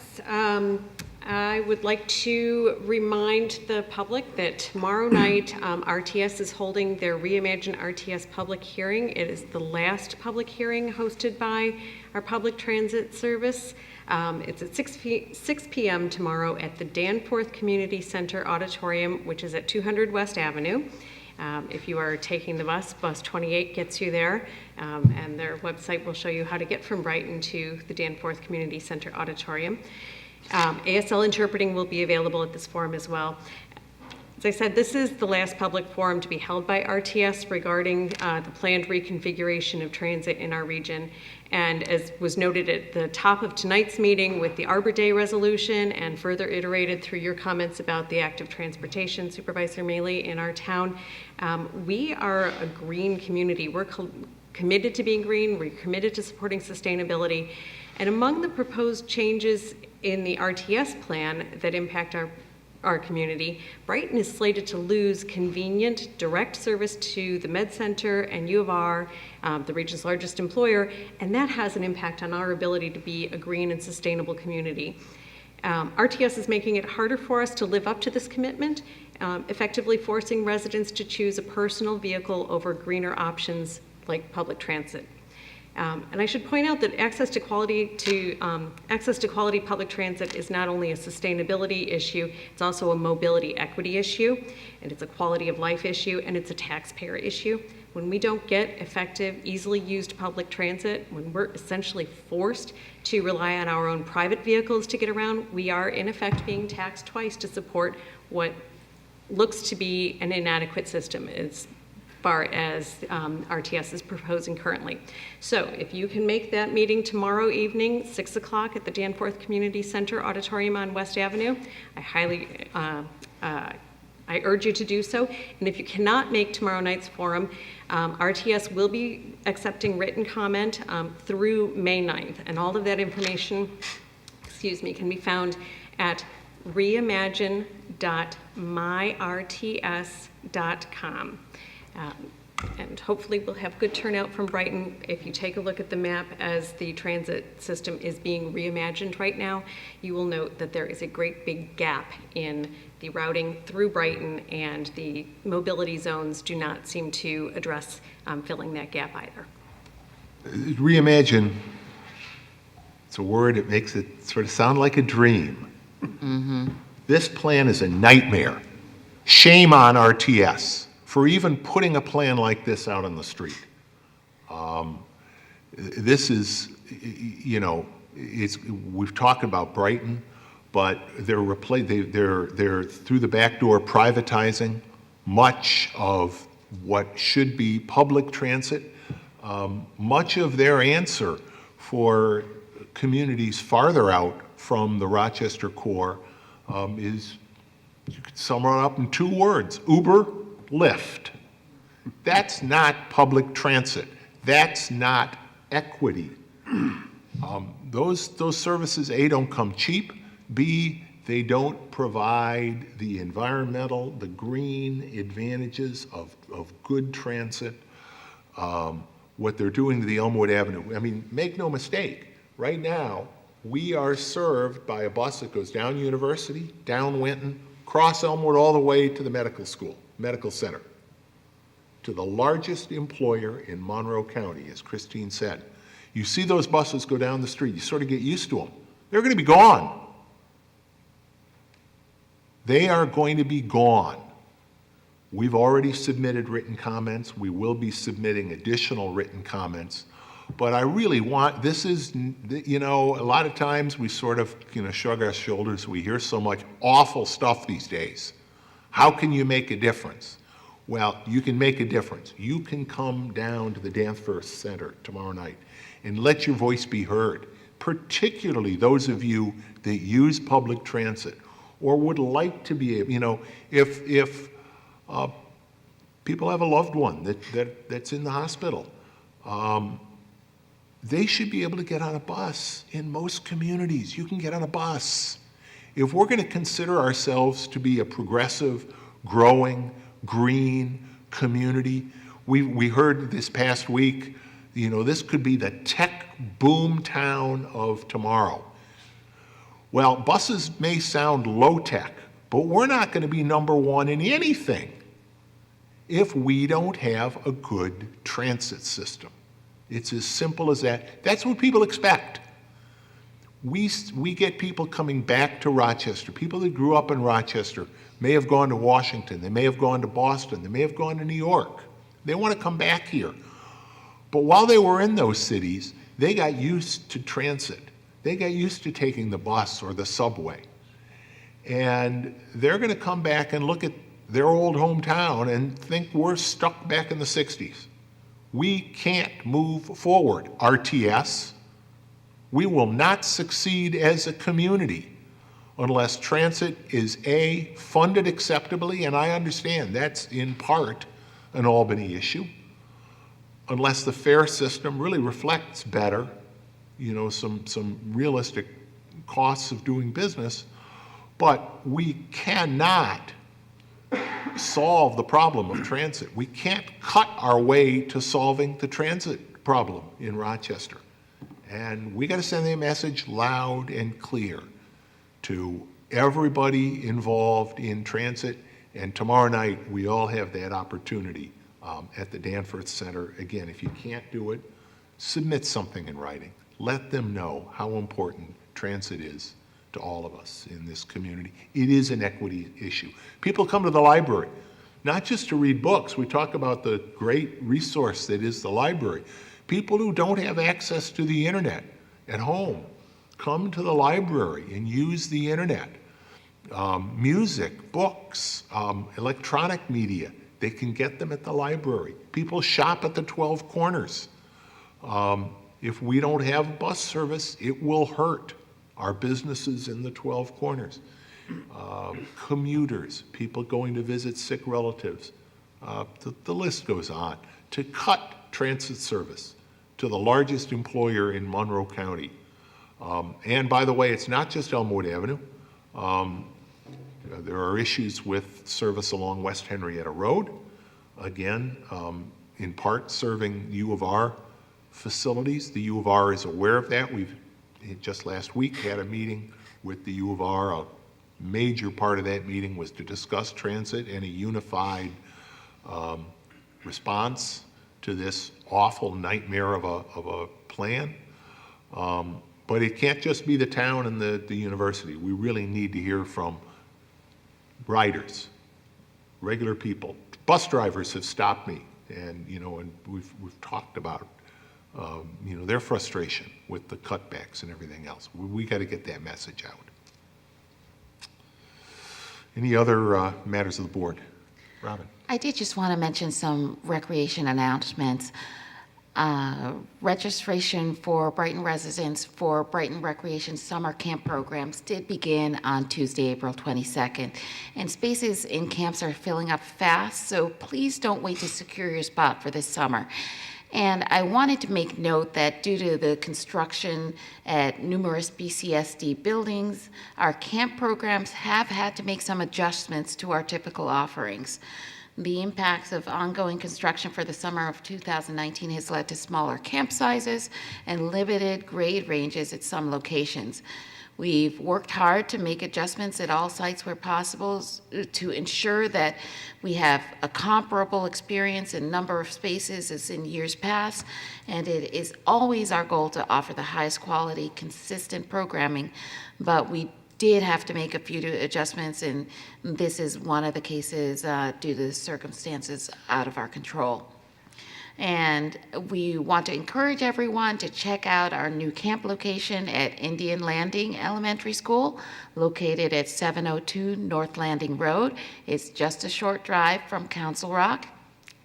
I would like to remind the public that tomorrow night, RTS is holding their Reimagine RTS public hearing. It is the last public hearing hosted by our public transit service. It's at 6 p.m. tomorrow at the Danforth Community Center Auditorium, which is at 200 West Avenue. If you are taking the bus 28 gets you there, and their website will show you how to get from Brighton to the Danforth Community Center Auditorium. ASL interpreting will be available at this forum as well. As I said, this is the last public forum to be held by RTS regarding the planned reconfiguration of transit in our region. And as was noted at the top of tonight's meeting with the Arbor Day resolution and further iterated through your comments about the active transportation, Supervisor Maley, in our town, we are a green community. We're committed to being green. We're committed to supporting sustainability. And among the proposed changes in the RTS plan that impact our community, Brighton is slated to lose convenient direct service to the Med Center and U of R, the region's largest employer, and that has an impact on our ability to be a green and sustainable community. RTS is making it harder for us to live up to this commitment, effectively forcing residents to choose a personal vehicle over greener options like public transit. And I should point out that access to quality public transit is not only a sustainability issue, it's also a mobility equity issue, and it's a quality of life issue, and it's a taxpayer issue. When we don't get effective, easily used public transit, when we're essentially forced to rely on our own private vehicles to get around, we are in effect being taxed twice to support what looks to be an inadequate system as far as RTS is proposing currently. So if you can make that meeting tomorrow evening, 6 o'clock at the Danforth Community Center Auditorium on West Avenue, I urge you to do so. And if you cannot make tomorrow night's forum, RTS will be accepting written comment through May 9th. And all of that information, can be found at reimagine.myrts.com. And hopefully we'll have good turnout from Brighton. If you take a look at the map as the transit system is being reimagined right now, you will note that there is a great big gap in the routing through Brighton, and the mobility zones do not seem to address filling that gap either. Reimagine, it's a word, it makes it sort of sound like a dream. Mm-hmm. This plan is a nightmare. Shame on RTS for even putting a plan like this out on the street. This is, we've talked about Brighton, but they're through the back door privatizing much of what should be public transit. Much of their answer for communities farther out from the Rochester core is, you could sum it up in 2 words: Uber, Lyft. That's not public transit. That's not equity. Those services, A, don't come cheap. B, they don't provide the environmental, the green advantages of good transit. What they're doing to the Elmwood Avenue, I mean, make no mistake, right now, we are served by a bus that goes down University, down Winton, across Elmwood, all the way to the medical center, to the largest employer in Monroe County, as Christine said. You see those buses go down the street, you sort of get used to them. They're going to be gone. They are going to be gone. We've already submitted written comments. We will be submitting additional written comments. But I really want, this is, a lot of times we sort of, shrug our shoulders. We hear so much awful stuff these days. How can you make a difference? Well, you can make a difference. You can come down to the Danforth Center tomorrow night and let your voice be heard, particularly those of you that use public transit or would like to be able, if people have a loved one that's in the hospital, they should be able to get on a bus. In most communities, you can get on a bus. If we're going to consider ourselves to be a progressive, growing, green community, we heard this past week, this could be the tech boom town of tomorrow. Well, buses may sound low tech, but we're not going to be number one in anything if we don't have a good transit system. It's as simple as that. That's what people expect. We get people coming back to Rochester. People that grew up in Rochester may have gone to Washington. They may have gone to Boston. They may have gone to New York. They want to come back here. But while they were in those cities, they got used to transit. They got used to taking the bus or the subway. And they're going to come back and look at their old hometown and think we're stuck back in the 60s. We can't move forward. RTS, we will not succeed as a community unless transit is A, funded acceptably, and I understand that's in part an Albany issue, unless the fare system really reflects better, some realistic costs of doing business, but we cannot solve the problem of transit. We can't cut our way to solving the transit problem in Rochester. And we got to send a message loud and clear to everybody involved in transit. And tomorrow night, we all have that opportunity at the Danforth Center. Again, if you can't do it, submit something in writing. Let them know how important transit is to all of us in this community. It is an equity issue. People come to the library, not just to read books. We talk about the great resource that is the library. People who don't have access to the internet at home come to the library and use the internet. Music, books, electronic media, they can get them at the library. People shop at the 12 corners. If we don't have bus service, it will hurt our businesses in the 12 corners. Commuters, people going to visit sick relatives. The list goes on. To cut transit service to the largest employer in Monroe County. And by the way, it's not just Elmwood Avenue. There are issues with service along West Henrietta Road. Again, in part serving U of R facilities. The U of R is aware of that. We've just last week had a meeting with the U of R. A major part of that meeting was to discuss transit and a unified response to this awful nightmare of a plan. But it can't just be the town and the university. We really need to hear from riders, regular people. Bus drivers have stopped me, and and we've talked about their frustration with the cutbacks and everything else. We got to get that message out. Any other matters of the board? Robin. I did just want to mention some recreation announcements. Registration for Brighton residents for Brighton Recreation Summer Camp programs did begin on Tuesday, April 22nd. And spaces in camps are filling up fast, so please don't wait to secure your spot for this summer. And I wanted to make note that due to the construction at numerous BCSD buildings, our camp programs have had to make some adjustments to our typical offerings. The impacts of ongoing construction for the summer of 2019 has led to smaller camp sizes and limited grade ranges at some locations. We've worked hard to make adjustments at all sites where possible to ensure that we have a comparable experience in number of spaces as in years past, and it is always our goal to offer the highest quality, consistent programming, but we did have to make a few adjustments, and this is one of the cases due to the circumstances out of our control. And we want to encourage everyone to check out our new camp location at Indian Landing Elementary School, located at 702 North Landing Road. It's just a short drive from Council Rock,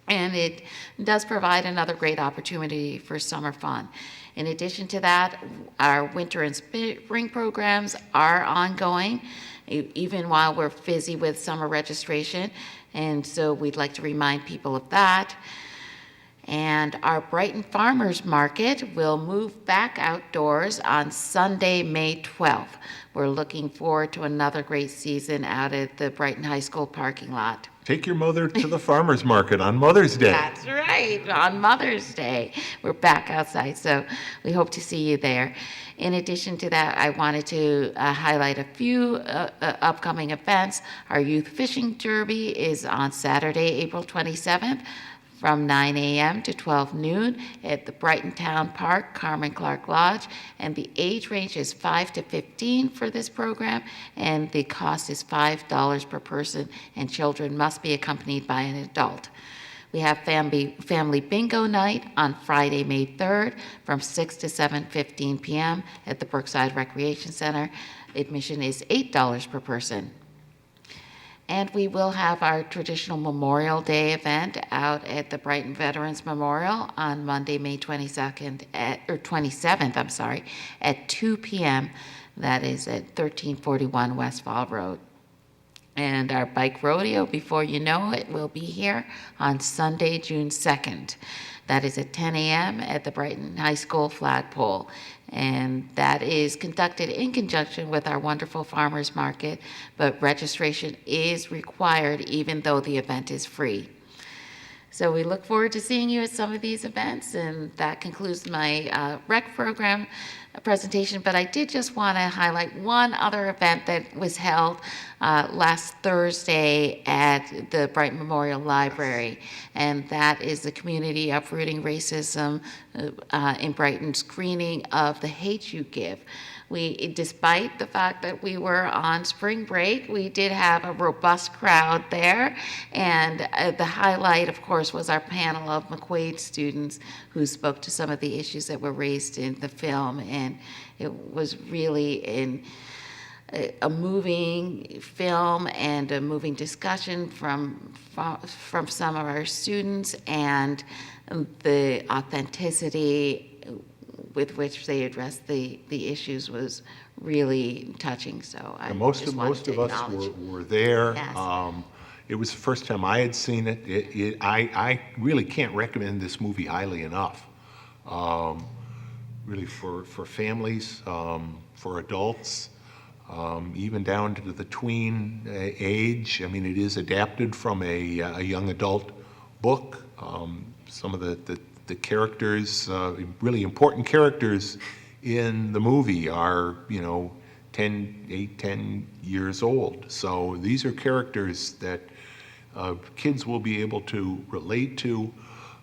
and it does provide another great opportunity for summer fun. In addition to that, our winter and spring programs are ongoing, even while we're busy with summer registration, and so we'd like to remind people of that. And our Brighton Farmers Market will move back outdoors on Sunday, May 12th. We're looking forward to another great season out at the Brighton High School parking lot. Take your mother to the farmer's market on Mother's Day. That's right, on Mother's Day. We're back outside, so we hope to see you there. In addition to that, I wanted to highlight a few upcoming events. Our Youth Fishing Derby is on Saturday, April 27th. From 9 a.m. to 12 noon at the Brighton Town Park, Carmen Clarke Lodge, and the age range is 5 to 15 for this program, and the cost is $5 per person, and children must be accompanied by an adult. We have family bingo night on Friday, May 3rd from 6 to 7:15 p.m. at the Brookside Recreation Center. Admission is $8 per person. And we will have our traditional Memorial Day event out at the Brighton Veterans Memorial on Monday, May 27th, I'm sorry, at 2 p.m. That is at 1341 Westfall Road. And our bike rodeo, before you know it, will be here on Sunday, June 2nd. That is at 10 a.m. at the Brighton High School flagpole. And that is conducted in conjunction with our wonderful farmers market, but registration is required even though the event is free. So we look forward to seeing you at some of these events, and that concludes my rec program presentation. But I did just want to highlight one other event that was held last Thursday at the Brighton Memorial Library, and that is the Community Uprooting Racism in Brighton screening of The Hate U Give. Despite the fact that we were on spring break, we did have a robust crowd there, and the highlight, of course, was our panel of McQuaid students who spoke to some of the issues that were raised in the film, and it was really a moving film and a moving discussion from some of our students, and the authenticity with which they addressed the issues was really touching. So I Most just of wanted to us acknowledge. were there. Yes. It was the first time I had seen it. I really can't recommend this movie highly enough. Really for families, for adults, even down to the tween age. I mean, it is adapted from a young adult book. Some of the characters, really important characters in the movie are, 10 years old. So these are characters that kids will be able to relate to.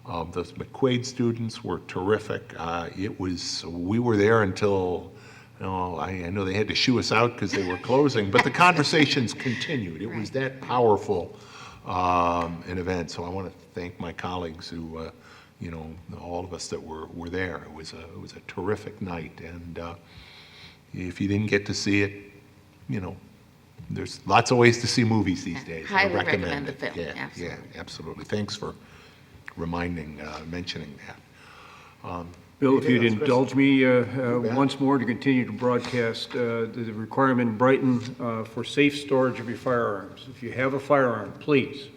The McQuaid students were terrific. We were there until, I know they had to shoo us out because they were closing, but the conversations continued. It was that powerful an event. So I want to thank my colleagues who, all of us that were there. It was a terrific night, and if you didn't get to see it, there's lots of ways to see movies these days. Highly I recommend recommend the it. film. Yeah, Absolutely. yeah, absolutely. Thanks for mentioning that. Bill, if you'd Anything else, Chris? indulge me bet. once more to continue to broadcast the requirement in Brighton for safe storage of your firearms. If you have a firearm, please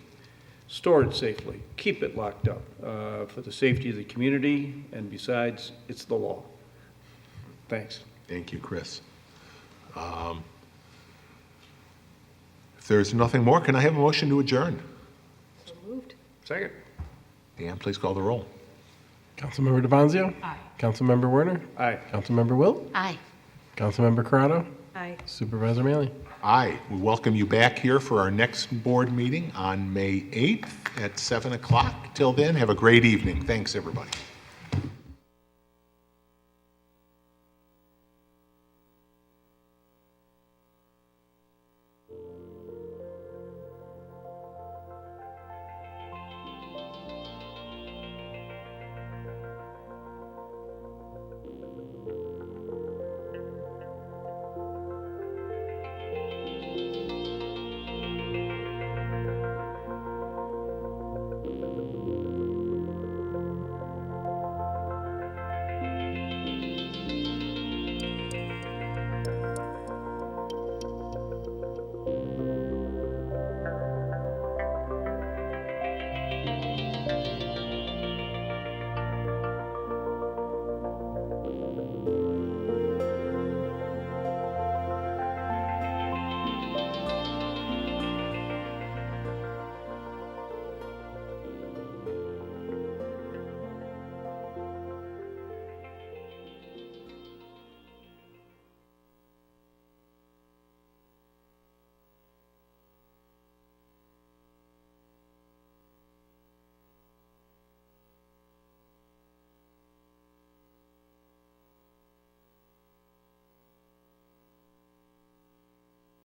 store it safely. Keep it locked up for the safety of the community, and besides, it's the law. Thanks. Thank you, Chris. If there's nothing more, can I have a motion to adjourn? So moved. Second. Dan, please call the roll. Councilmember DeBonzio? Aye. Councilmember Werner? Aye. Councilmember Wilt? Aye. Councilmember Corrado? Aye. Supervisor Mealy? Aye. We welcome you back here for our next board meeting on May 8th at 7 o'clock. Till then, have a great evening. Thanks, everybody.